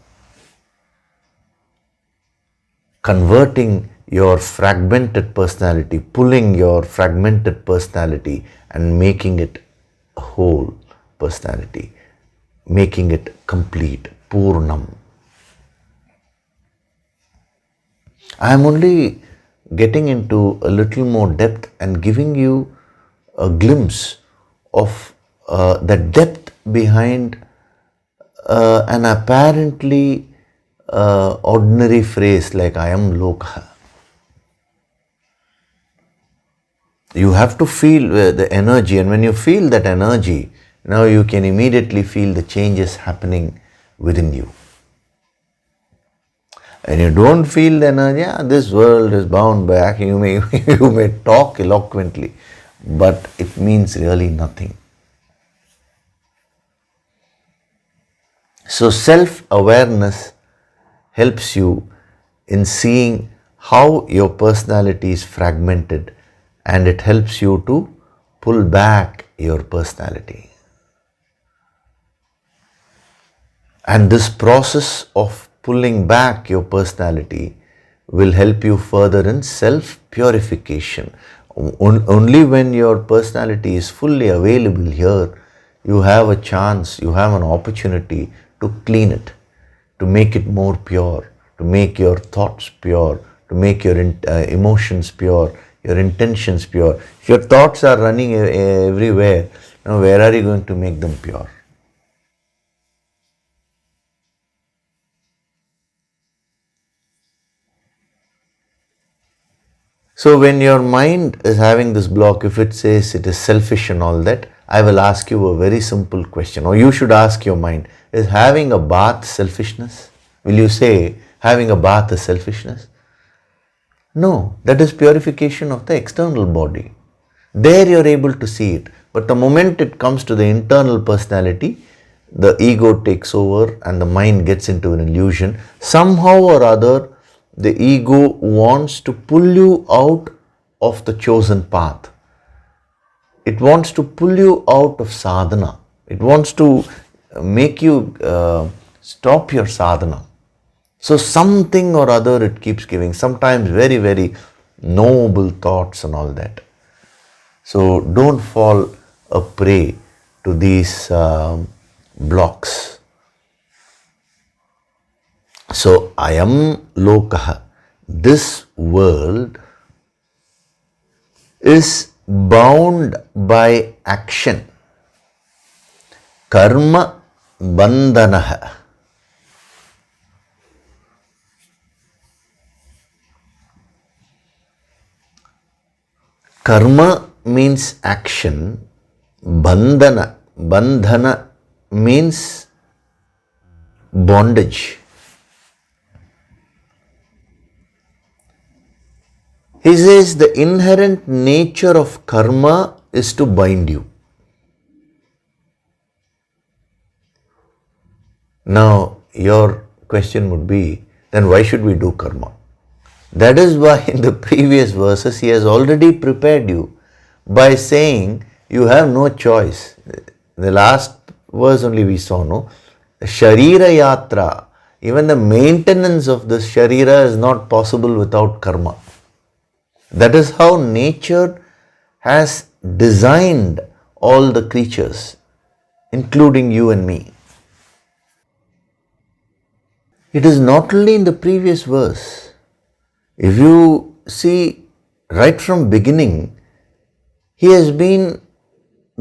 Converting your fragmented personality, pulling your fragmented personality and making it a whole personality, making it complete, Purnam. I am only getting into a little more depth and giving you a glimpse of the depth behind an apparently ordinary phrase like I am Lokha. You have to feel the energy, and when you feel that energy, now you can immediately feel the changes happening within you. And you don't feel the energy, this world is bound by, you may talk eloquently, but it means really nothing. So self-awareness helps you in seeing how your personality is fragmented, and it helps you to pull back your personality. And this process of pulling back your personality will help you further in self-purification. Only when your personality is fully available here, you have a chance, you have an opportunity to clean it, to make it more pure, to make your thoughts pure, to make your emotions pure, your intentions pure. If your thoughts are running everywhere, now where are you going to make them pure? So when your mind is having this block, if it says it is selfish and all that, I will ask you a very simple question, or you should ask your mind, is having a bath selfishness? Will you say having a bath is selfishness? No, that is purification of the external body. There you are able to see it. But the moment it comes to the internal personality, the ego takes over and the mind gets into an illusion. Somehow or other, the ego wants to pull you out of the chosen path. It wants to pull you out of sadhana. It wants to make you stop your sadhana. So something or other it keeps giving, sometimes very, very noble thoughts and all that. So don't fall a prey to these blocks. So I am Lokaha. This world is bound by action. Karma bandhanaha. Karma means action. Bandhana means bondage. He says the inherent nature of karma is to bind you. Now, your question would be, then why should we do karma? That is why in the previous verses he has already prepared you by saying you have no choice. The last verse only we saw, no? Sharira yatra, even the maintenance of this sharira is not possible without karma. That is how nature has designed all the creatures, including you and me. It is not only in the previous verse. If you see right from beginning, he has been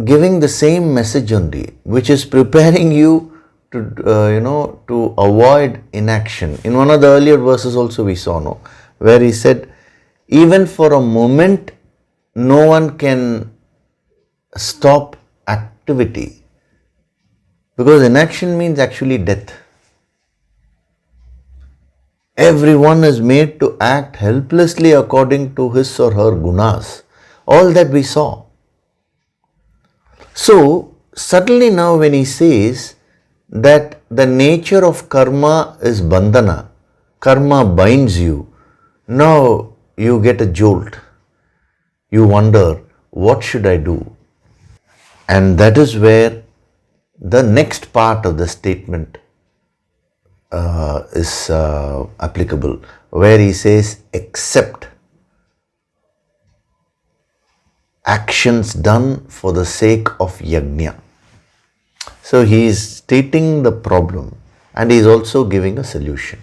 giving the same message only, which is preparing you to avoid inaction. In one of the earlier verses also we saw, no, where he said, even for a moment, no one can stop activity, because inaction means actually death. Everyone is made to act helplessly according to his or her gunas. All that we saw. So, suddenly now when he says that the nature of karma is bandhana, karma binds you, now you get a jolt. You wonder, what should I do? And that is where the next part of the statement is applicable, where he says, except actions done for the sake of yajna. So he is stating the problem and he is also giving a solution.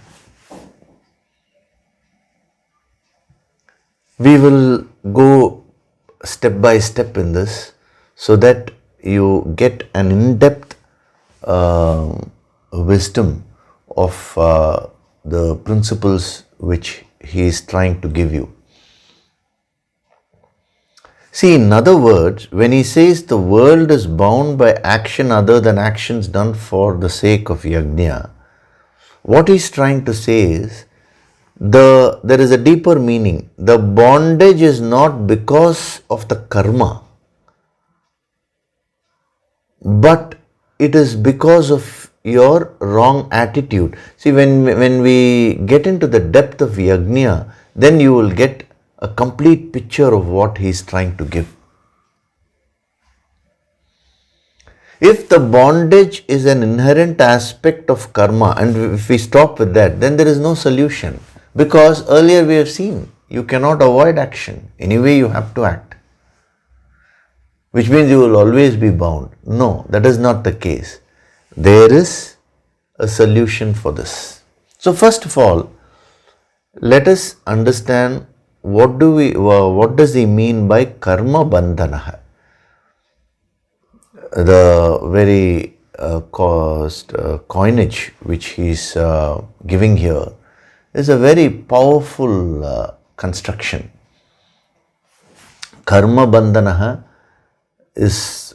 We will go step by step in this so that you get an in-depth wisdom of the principles which he is trying to give you. See, in other words, when he says the world is bound by action other than actions done for the sake of yajna, what he's trying to say is, there is a deeper meaning. The bondage is not because of the karma, but it is because of your wrong attitude. See, when we get into the depth of yajna, then you will get a complete picture of what he is trying to give. If the bondage is an inherent aspect of karma, and if we stop with that, then there is no solution. Because earlier we have seen, you cannot avoid action. Anyway, you have to act. Which means you will always be bound. No, that is not the case. There is a solution for this. So first of all, let us understand what does he mean by karma bandhana. The very coinage which he is giving here is a very powerful construction. Karma bandhana is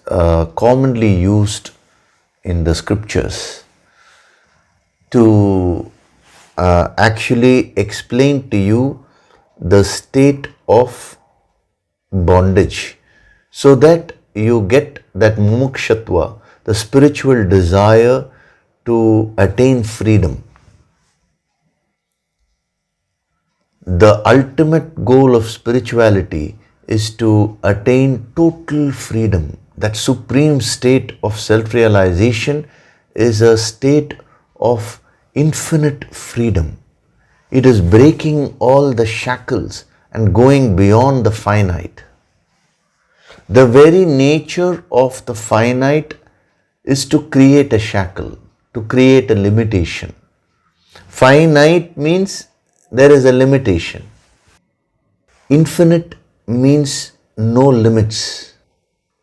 commonly used in the scriptures to actually explain to you the state of bondage, so that you get that mumukshatva, the spiritual desire to attain freedom. The ultimate goal of spirituality is to attain total freedom. That supreme state of self-realization is a state of infinite freedom. It is breaking all the shackles and going beyond the finite. The very nature of the finite is to create a shackle, to create a limitation. Finite means there is a limitation. Infinite means no limits,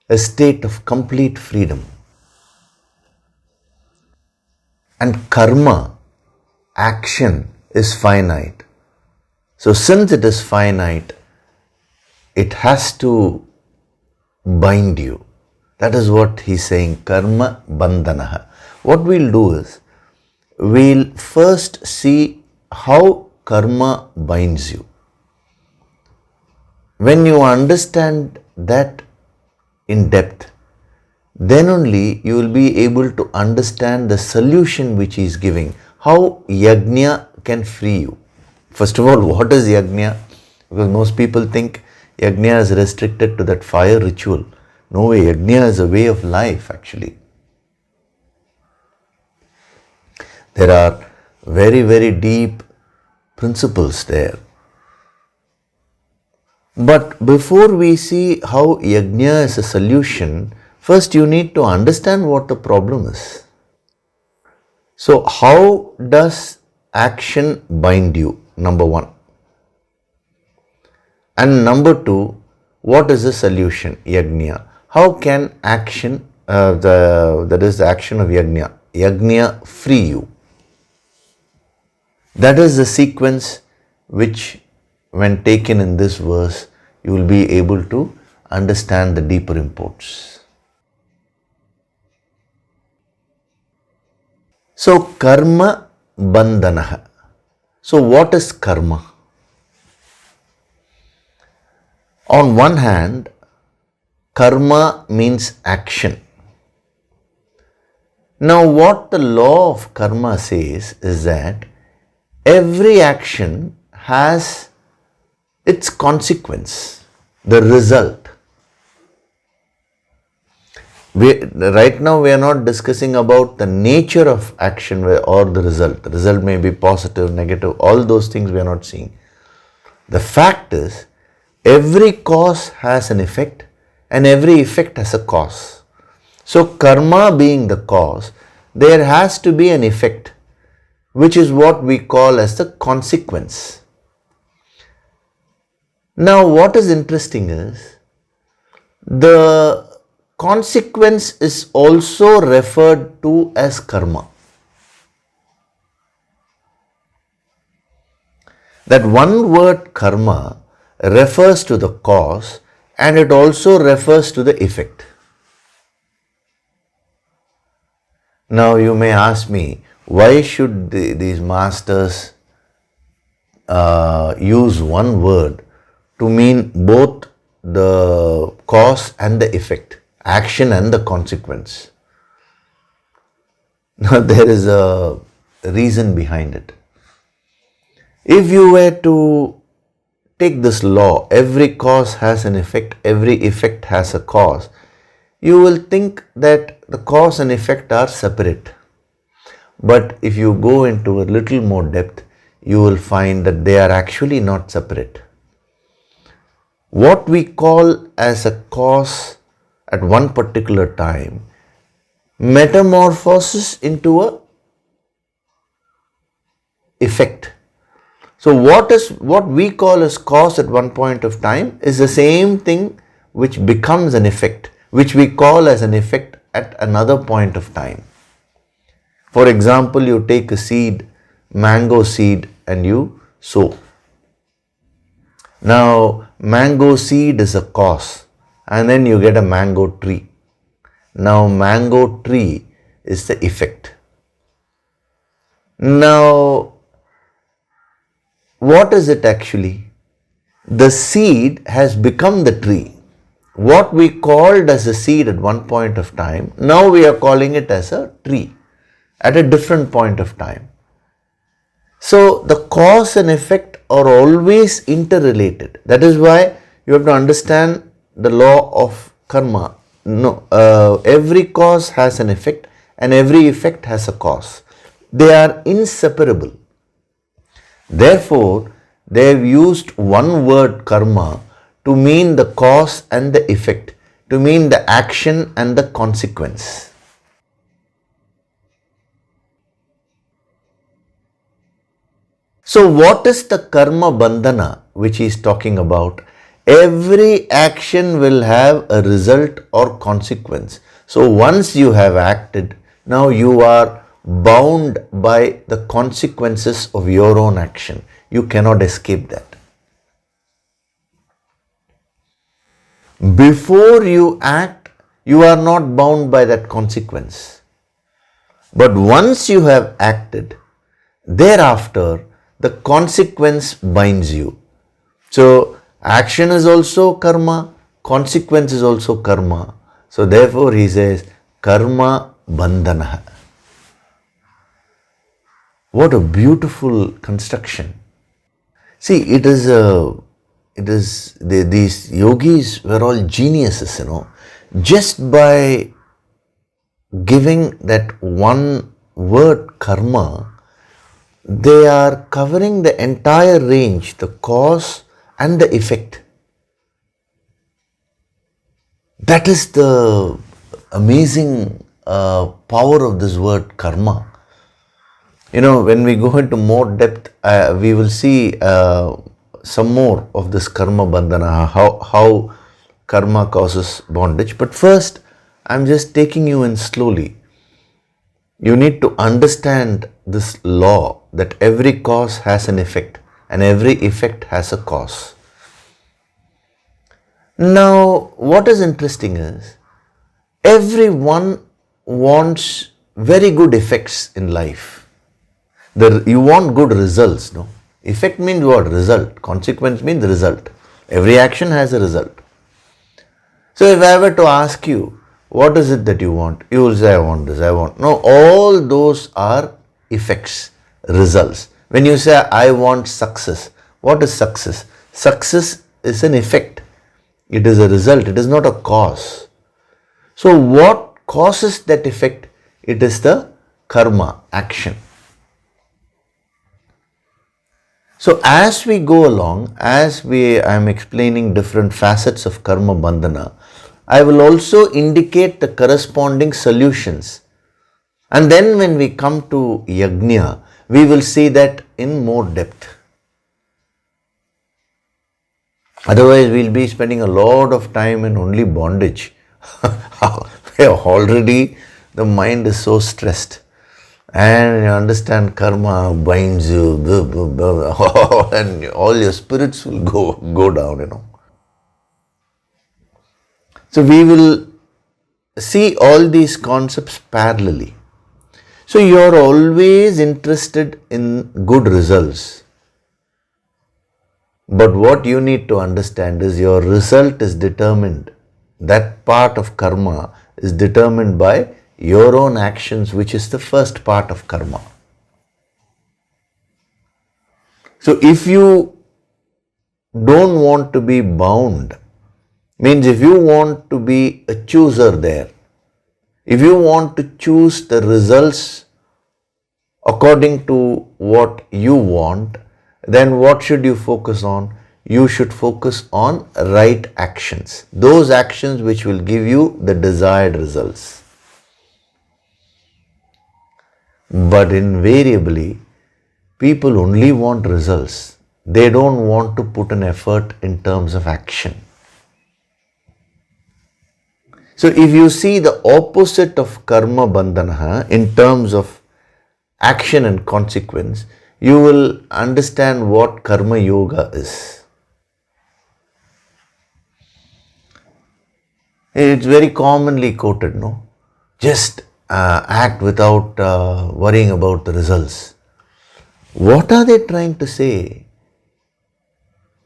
a state of complete freedom. And karma, action, is finite. So since it is finite, it has to bind you. That is what he's saying, karma bandhana. What we'll do is, we'll first see how karma binds you. When you understand that in depth, then only you will be able to understand the solution which he is giving, how yajna can free you. First of all, what is yajna? Because most people think yajna is restricted to that fire ritual. No way, yajna is a way of life actually. There are very, very deep principles there. But before we see how yajna is a solution, first you need to understand what the problem is. So how does action bind you? Number one. And number two, what is the solution? Yajna. How can action, that is the action of yajna free you? That is the sequence which, when taken in this verse, you will be able to understand the deeper imports. So, karma bandhanaha. So, what is karma? On one hand, karma means action. Now, what the law of karma says is that every action has its consequence, the result. Right now we are not discussing about the nature of action or the result. The result may be positive, negative, all those things we are not seeing. The fact is, every cause has an effect and every effect has a cause. So karma being the cause, there has to be an effect, which is what we call as the consequence. Now, what is interesting is, the consequence is also referred to as karma. That one word karma refers to the cause and it also refers to the effect. Now, you may ask me, why should these masters use one word to mean both the cause and the effect, action and the consequence? Now, there is a reason behind it. If you were to take this law, every cause has an effect, every effect has a cause, you will think that the cause and effect are separate. But if you go into a little more depth, you will find that they are actually not separate. What we call as a cause at one particular time metamorphoses into a effect. So what we call as cause at one point of time is the same thing which becomes an effect, which we call as an effect at another point of time. For example, you take a seed, mango seed, and you sow. Now, mango seed is a cause, and then you get a mango tree. Now, mango tree is the effect. Now, what is it actually? The seed has become the tree. What we called as a seed at one point of time, now we are calling it as a tree at a different point of time. So, the cause and effect are always interrelated. That is why you have to understand the law of karma. Every cause has an effect and every effect has a cause. They are inseparable. Therefore, they have used one word karma to mean the cause and the effect, to mean the action and the consequence. So what is the karma bandhana which he is talking about? Every action will have a result or consequence. So once you have acted, now you are bound by the consequences of your own action. You cannot escape that. Before you act, you are not bound by that consequence. But once you have acted, thereafter, the consequence binds you. So, action is also karma, consequence is also karma. So, therefore, he says, karma bandhana. What a beautiful construction. See, these yogis were all geniuses, Just by giving that one word karma, they are covering the entire range, the cause and the effect. That is the amazing power of this word karma. When we go into more depth, we will see some more of this karma bandhana, how karma causes bondage. But first, I'm just taking you in slowly. You need to understand this law that every cause has an effect and every effect has a cause. Now, what is interesting is, everyone wants very good effects in life. You want good results, no? Effect means what? Result. Consequence means result. Every action has a result. So if I were to ask you, what is it that you want? You will say, I want this, I want. No, all those are effects, results. When you say, I want success, what is success? Success is an effect. It is a result. It is not a cause. So what causes that effect? It is the karma, action. So as we go along, I am explaining different facets of karma bandhana, I will also indicate the corresponding solutions. And then when we come to yajna, we will see that in more depth. Otherwise, we'll be spending a lot of time in only bondage. Already the mind is so stressed. And you understand, karma binds you, and all your spirits will go down, So we will see all these concepts parallelly. So you are always interested in good results. But what you need to understand is your result is determined. That part of karma is determined by your own actions, which is the first part of karma. So if you don't want to be bound, means if you want to be a chooser there, if you want to choose the results according to what you want, then what should you focus on? You should focus on right actions. Those actions which will give you the desired results. But invariably, people only want results. They don't want to put an effort in terms of action. So if you see the opposite of karma bandhana in terms of action and consequence, you will understand what karma yoga is. It's very commonly quoted, no? Just act without worrying about the results. What are they trying to say?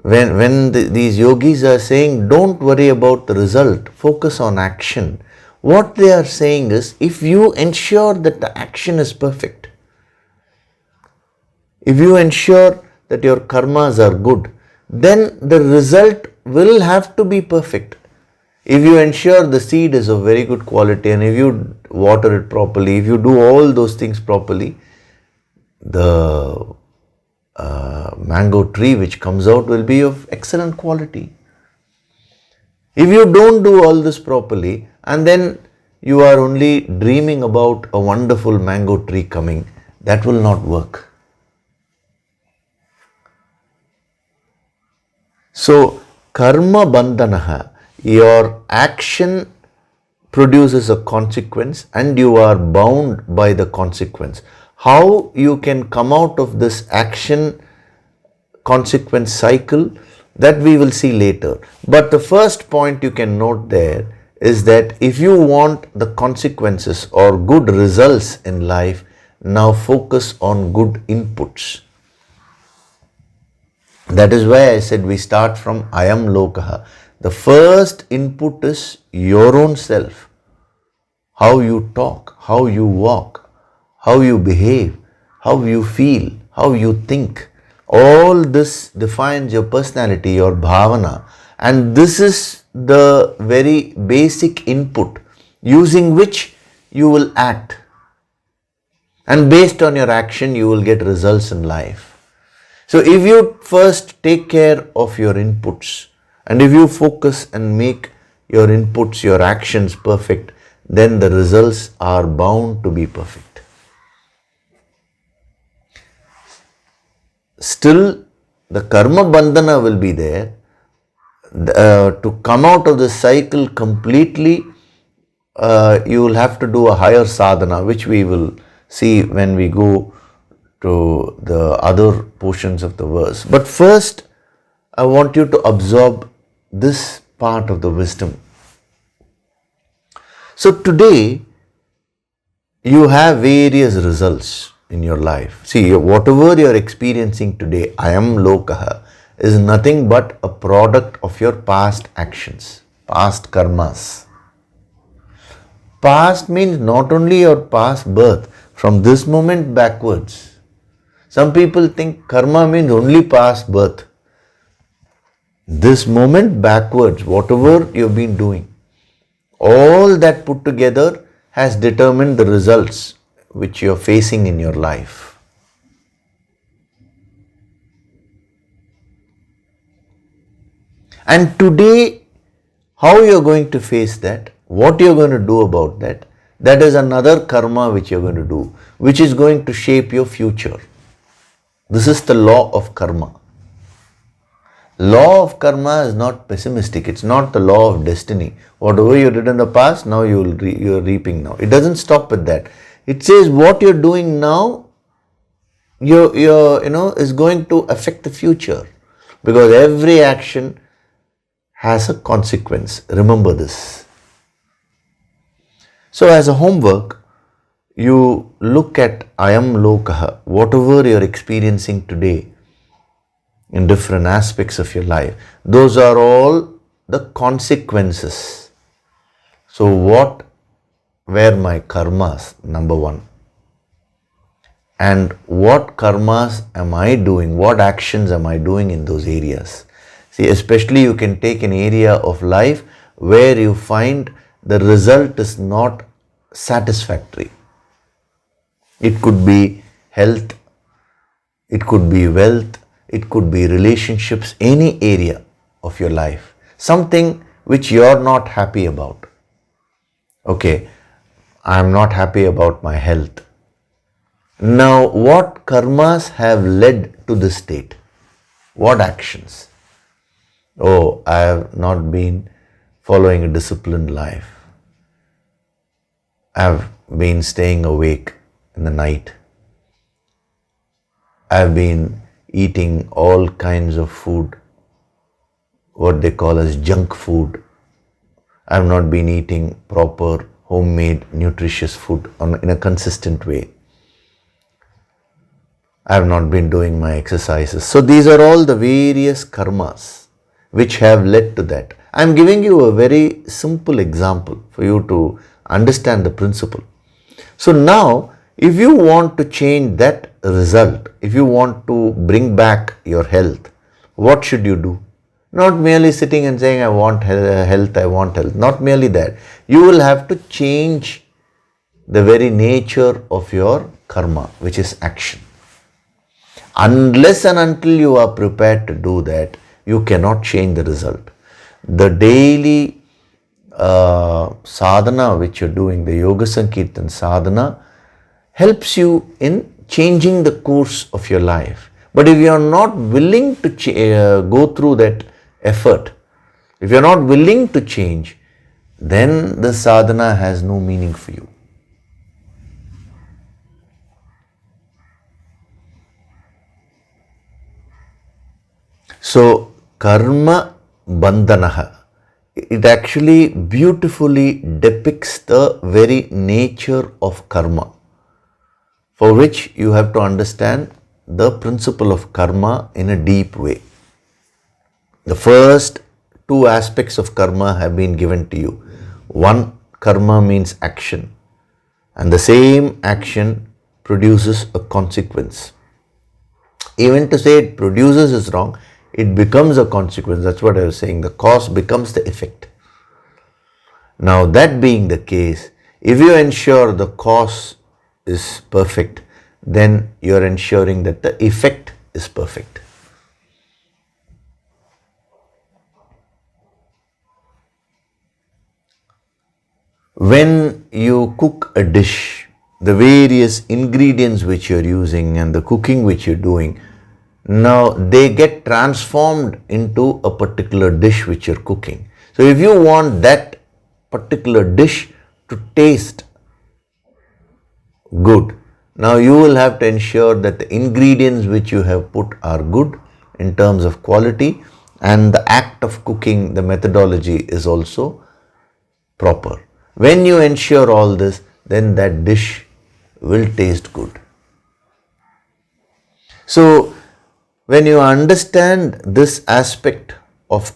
When these yogis are saying, don't worry about the result, focus on action, what they are saying is, if you ensure that the action is perfect, if you ensure that your karmas are good, then the result will have to be perfect. If you ensure the seed is of very good quality and if you water it properly, if you do all those things properly, the mango tree which comes out will be of excellent quality. If you don't do all this properly and then you are only dreaming about a wonderful mango tree coming, that will not work. So, karma bandhanaha, your action produces a consequence and you are bound by the consequence. How you can come out of this action consequence cycle, that we will see later. But the first point you can note there is that if you want the consequences or good results in life, now focus on good inputs. That is why I said we start from ayam lokaha. The first input is your own self. How you talk, how you walk, how you behave, how you feel, how you think. All this defines your personality, your bhavana, and this is the very basic input using which you will act. And based on your action, you will get results in life. So if you first take care of your inputs, and if you focus and make your inputs, your actions perfect, then the results are bound to be perfect. Still, the karma bandhana will be there. To come out of the cycle completely, you will have to do a higher sadhana, which we will see when we go to the other portions of the verse. But first, I want you to absorb this part of the wisdom. So today, you have various results in your life. See, whatever you are experiencing today, I am lokaha, is nothing but a product of your past actions, past karmas. Past means not only your past birth, from this moment backwards. Some people think karma means only past birth. This moment backwards, whatever you've been doing, all that put together has determined the results which you're facing in your life. And today, how you're going to face that, what you're going to do about that, that is another karma which you're going to do, which is going to shape your future. This is the law of karma. Law of karma is not pessimistic. It's not the law of destiny. Whatever you did in the past, now you're reaping now. It doesn't stop with that. It says what you're doing now, is going to affect the future, because every action has a consequence. Remember this. So as a homework, you look at I am lokaha, whatever you're experiencing today in different aspects of your life. Those are all the consequences. So what were my karmas, number one? And what karmas am I doing? What actions am I doing in those areas? See, especially you can take an area of life where you find the result is not satisfactory. It could be health, it could be wealth, it could be relationships, any area of your life. Something which you're not happy about. Okay, I'm not happy about my health. Now, what karmas have led to this state? What actions? Oh, I have not been following a disciplined life. I have been staying awake in the night. I have been eating all kinds of food, what they call as junk food. I have not been eating proper, homemade, nutritious food in a consistent way. I have not been doing my exercises. So these are all the various karmas which have led to that. I am giving you a very simple example for you to understand the principle. So now, if you want to change that result, if you want to bring back your health, what should you do? Not merely sitting and saying, I want health, I want health. Not merely that. You will have to change the very nature of your karma, which is action. Unless and until you are prepared to do that, you cannot change the result. The daily sadhana which you're doing, the Yoga Sankirtan sadhana, helps you in changing the course of your life. But if you are not willing to go through that effort, if you are not willing to change, then the sadhana has no meaning for you. So, karma bandhanaha, it actually beautifully depicts the very nature of karma, for which you have to understand the principle of karma in a deep way. The first two aspects of karma have been given to you. One, karma means action, and the same action produces a consequence. Even to say it produces is wrong, it becomes a consequence. That's what I was saying. The cause becomes the effect. Now, that being the case, if you ensure the cause is perfect, then you are ensuring that the effect is perfect. When you cook a dish, the various ingredients which you're using and the cooking which you're doing, now they get transformed into a particular dish which you're cooking. So if you want that particular dish to taste good, now you will have to ensure that the ingredients which you have put are good in terms of quality, and the act of cooking, the methodology is also proper. When you ensure all this, then that dish will taste good. So, when you understand this aspect of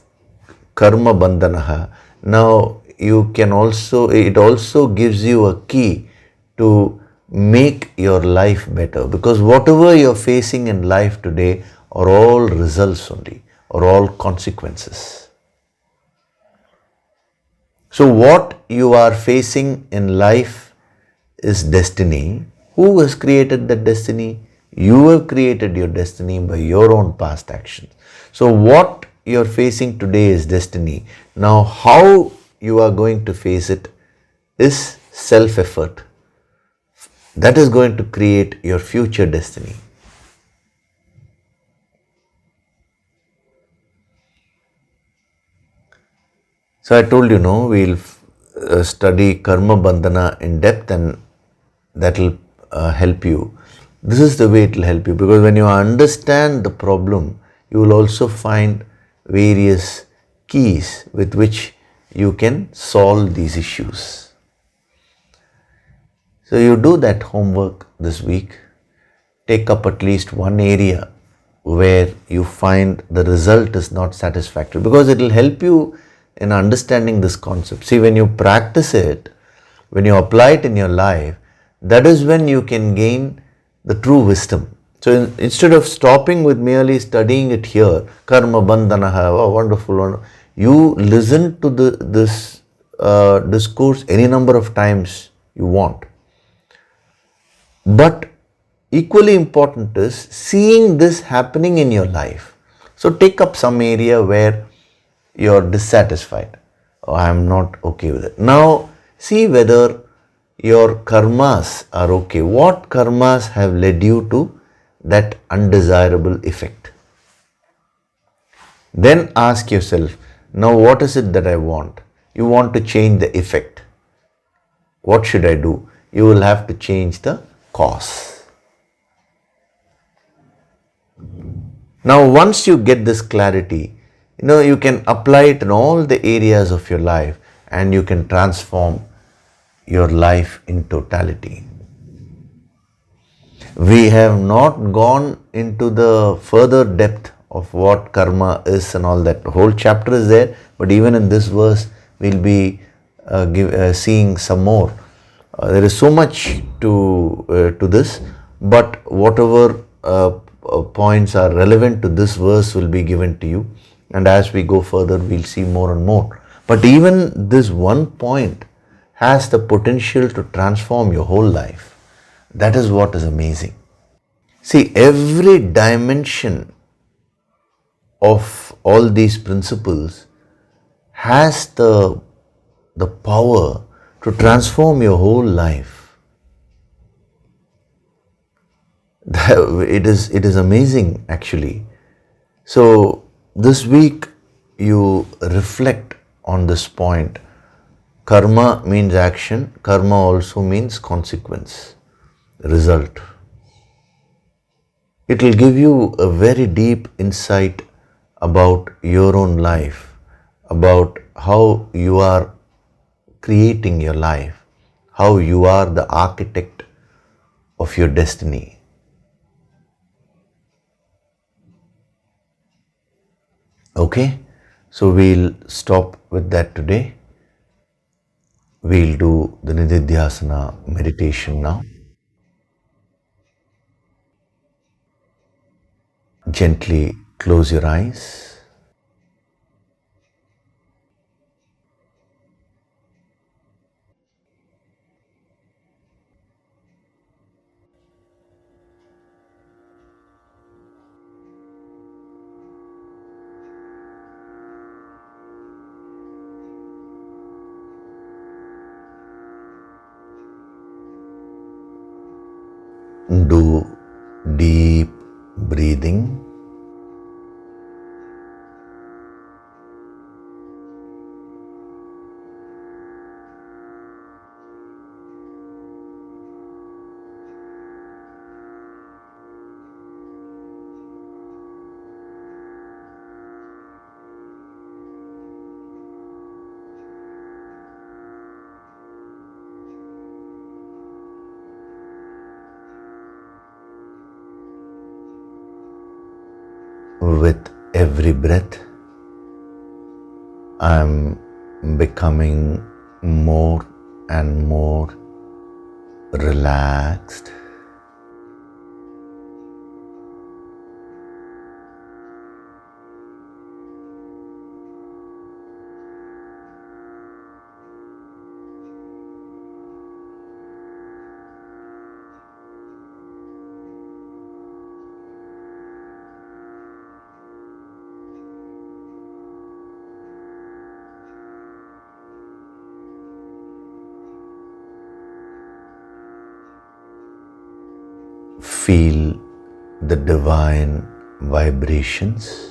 karma bandhanaha, now you can also, it also gives you a key to make your life better, because whatever you're facing in life today are all results only, are all consequences. So what you are facing in life is destiny. Who has created that destiny? You have created your destiny by your own past actions. So what you are facing today is destiny. Now how you are going to face it is self-effort. That is going to create your future destiny. So I told you, no, we'll study karma bandhana in depth, and that will help you. This is the way it will help you, because when you understand the problem, you will also find various keys with which you can solve these issues. So you do that homework this week. Take up at least one area where you find the result is not satisfactory, because it will help you in understanding this concept. See, when you practice it, when you apply it in your life, that is when you can gain the true wisdom. So instead of stopping with merely studying it here, karma bandhanaha, oh, wonderful, you listen to this discourse any number of times you want. But equally important is seeing this happening in your life. So take up some area where you're dissatisfied, or I'm not okay with it. Now see whether your karmas are okay. What karmas have led you to that undesirable effect? Then ask yourself, now what is it that I want? You want to change the effect. What should I do? You will have to change the cause. Now once you get this clarity, you can apply it in all the areas of your life, and you can transform your life in totality. We have not gone into the further depth of what karma is and all that. The whole chapter is there, but even in this verse, we'll be seeing some more. There is so much to this, but whatever points are relevant to this verse will be given to you. And as we go further, we'll see more and more. But even this one point has the potential to transform your whole life. That is what is amazing. See, every dimension of all these principles has the power to transform your whole life. It is amazing, actually. So this week you reflect on this point. Karma means action. Karma also means consequence, result. It will give you a very deep insight about your own life, about how you are creating your life, how you are the architect of your destiny. Okay, so we'll stop with that today. We'll do the Nididhyasana meditation now. Gently close your eyes. Do deep breathing. With every breath, I am becoming more and more relaxed. Feel the divine vibrations.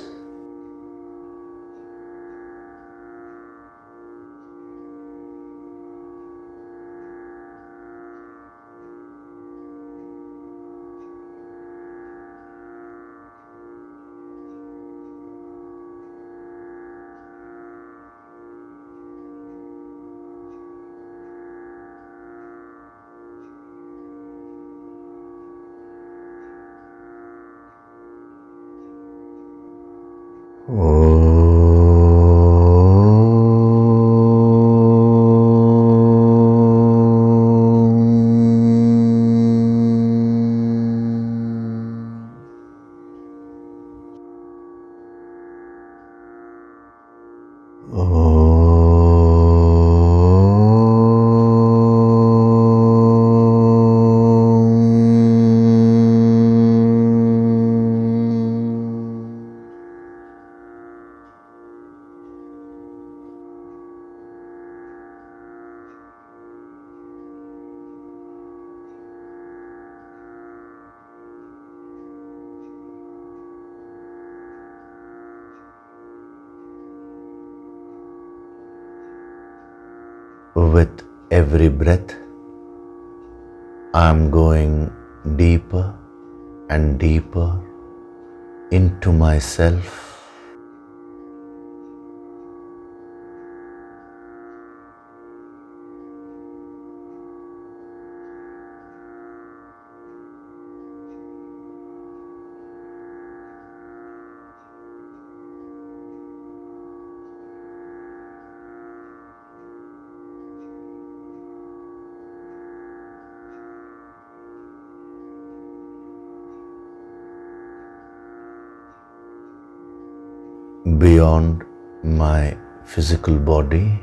With every breath, I am going deeper and deeper into myself. Beyond my physical body,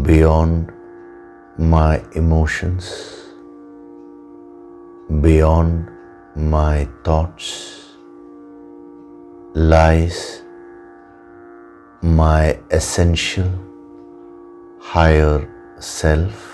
beyond my emotions, beyond my thoughts, lies my essential higher self.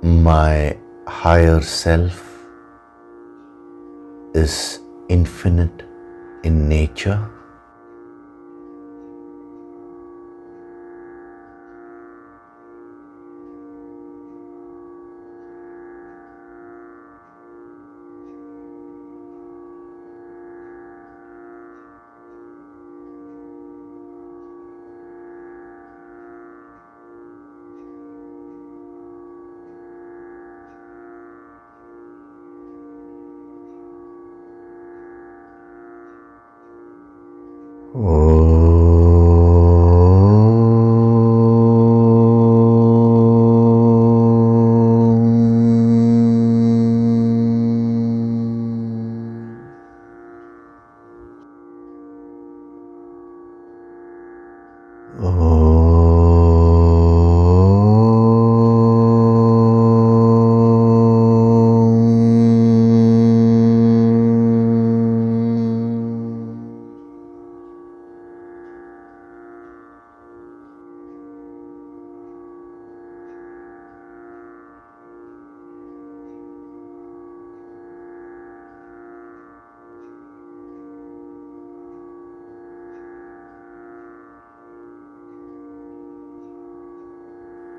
My higher self is infinite in nature.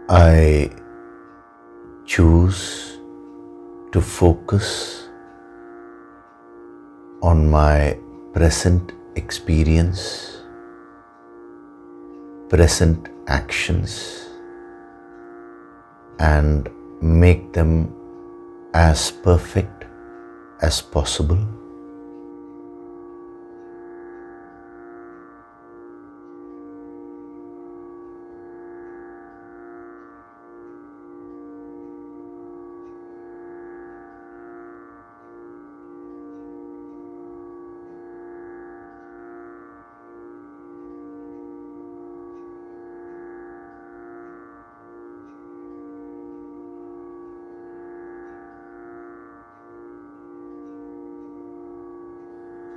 I choose to focus on my present experience, present actions, and make them as perfect as possible.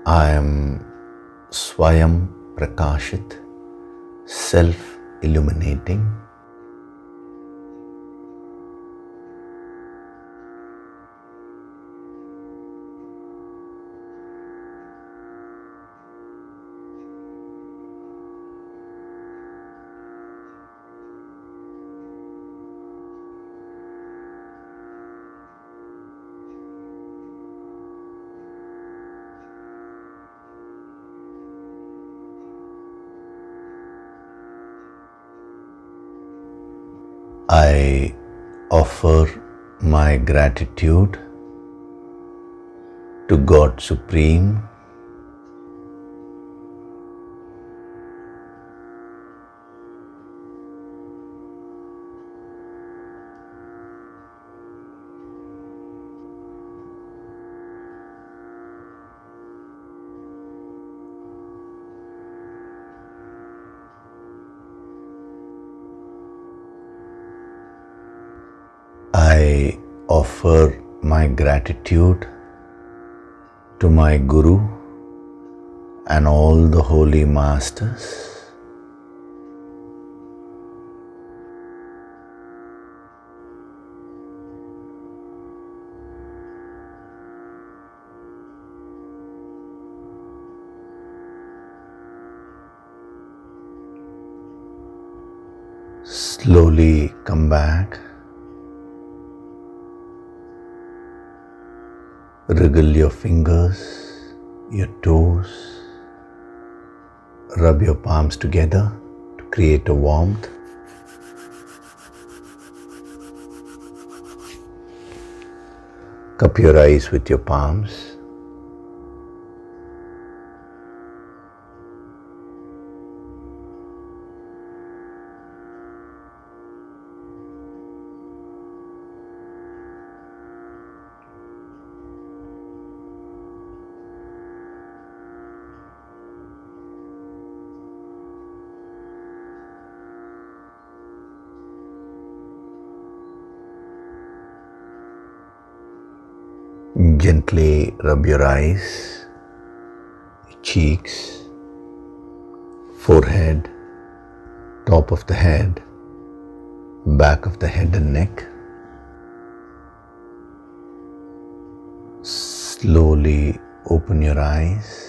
I am Swayam Prakashit, self-illuminating. I offer my gratitude to God Supreme, I offer my gratitude to my Guru and all the holy masters. Slowly come back. Wriggle your fingers, your toes, rub your palms together to create a warmth. Cup your eyes with your palms. Gently rub your eyes, cheeks, forehead, top of the head, back of the head and neck. Slowly open your eyes.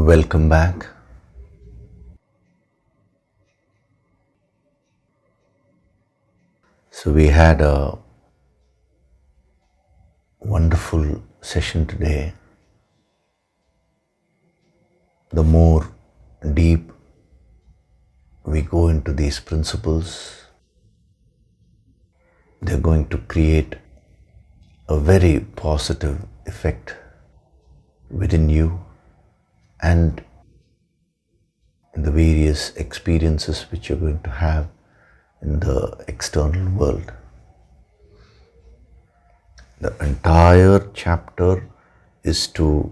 welcome back. So we had a wonderful session today. The more deep we go into these principles, they're going to create a very positive effect within you and in the various experiences which you're going to have in the external world. The entire chapter is to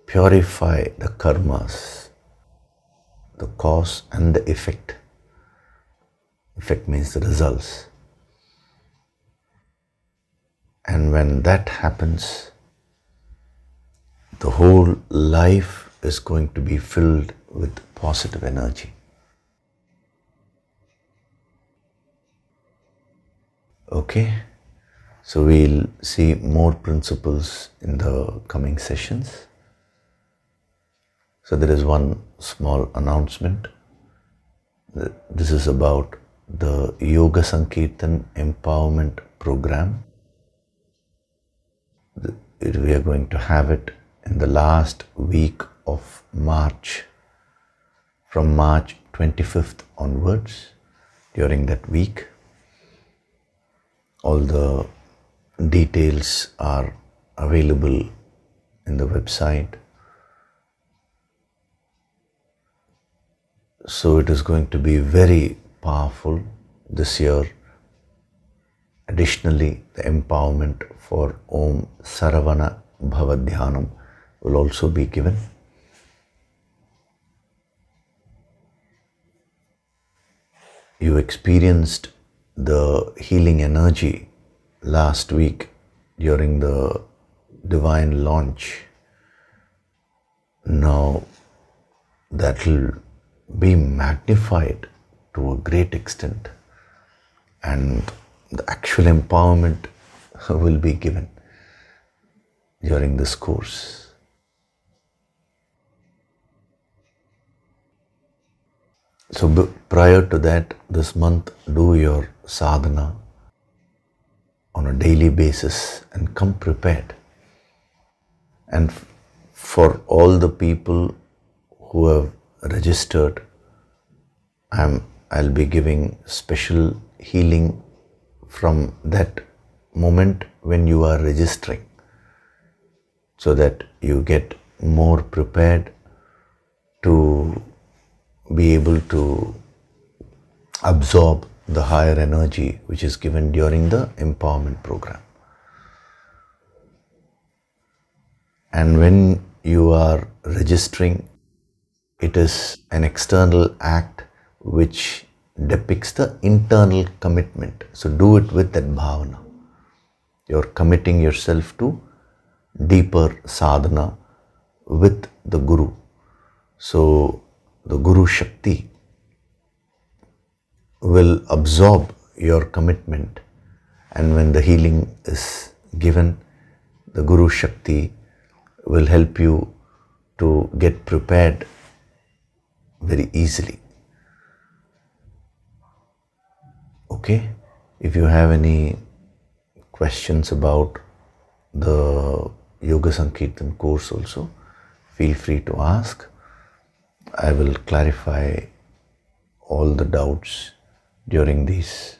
purify the karmas, the cause and the effect. Effect means the results. And when that happens, the whole life is going to be filled with positive energy. Okay? So we'll see more principles in the coming sessions. So there is one small announcement. This is about the Yoga Sankirtan Empowerment Program. We are going to have it in the last week of March, from March 25th onwards. During that week, all the details are available in the website. So it is going to be very powerful this year. Additionally, the empowerment for Om Saravana Bhavadhyanam will also be given. You experienced the healing energy last week during the divine launch. Now that will be magnified to a great extent, and the actual empowerment will be given during this course. So prior to that, this month, do your sadhana on a daily basis and come prepared. And for all the people who have registered, I'll be giving special healing from that moment when you are registering, so that you get more prepared to be able to absorb the higher energy which is given during the empowerment program. And when you are registering, it is an external act which depicts the internal commitment. So do it with that bhavana. You're committing yourself to deeper sadhana with the Guru. So the Guru Shakti will absorb your commitment, and when the healing is given, the Guru Shakti will help you to get prepared very easily. Okay? If you have any questions about the Yoga Sankirtan course also, feel free to ask. I will clarify all the doubts during these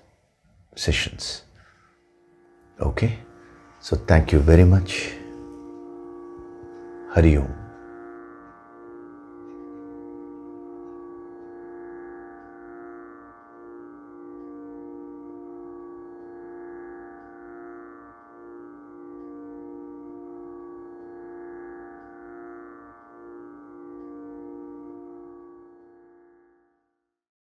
sessions. Okay? So thank you very much. Hari Om.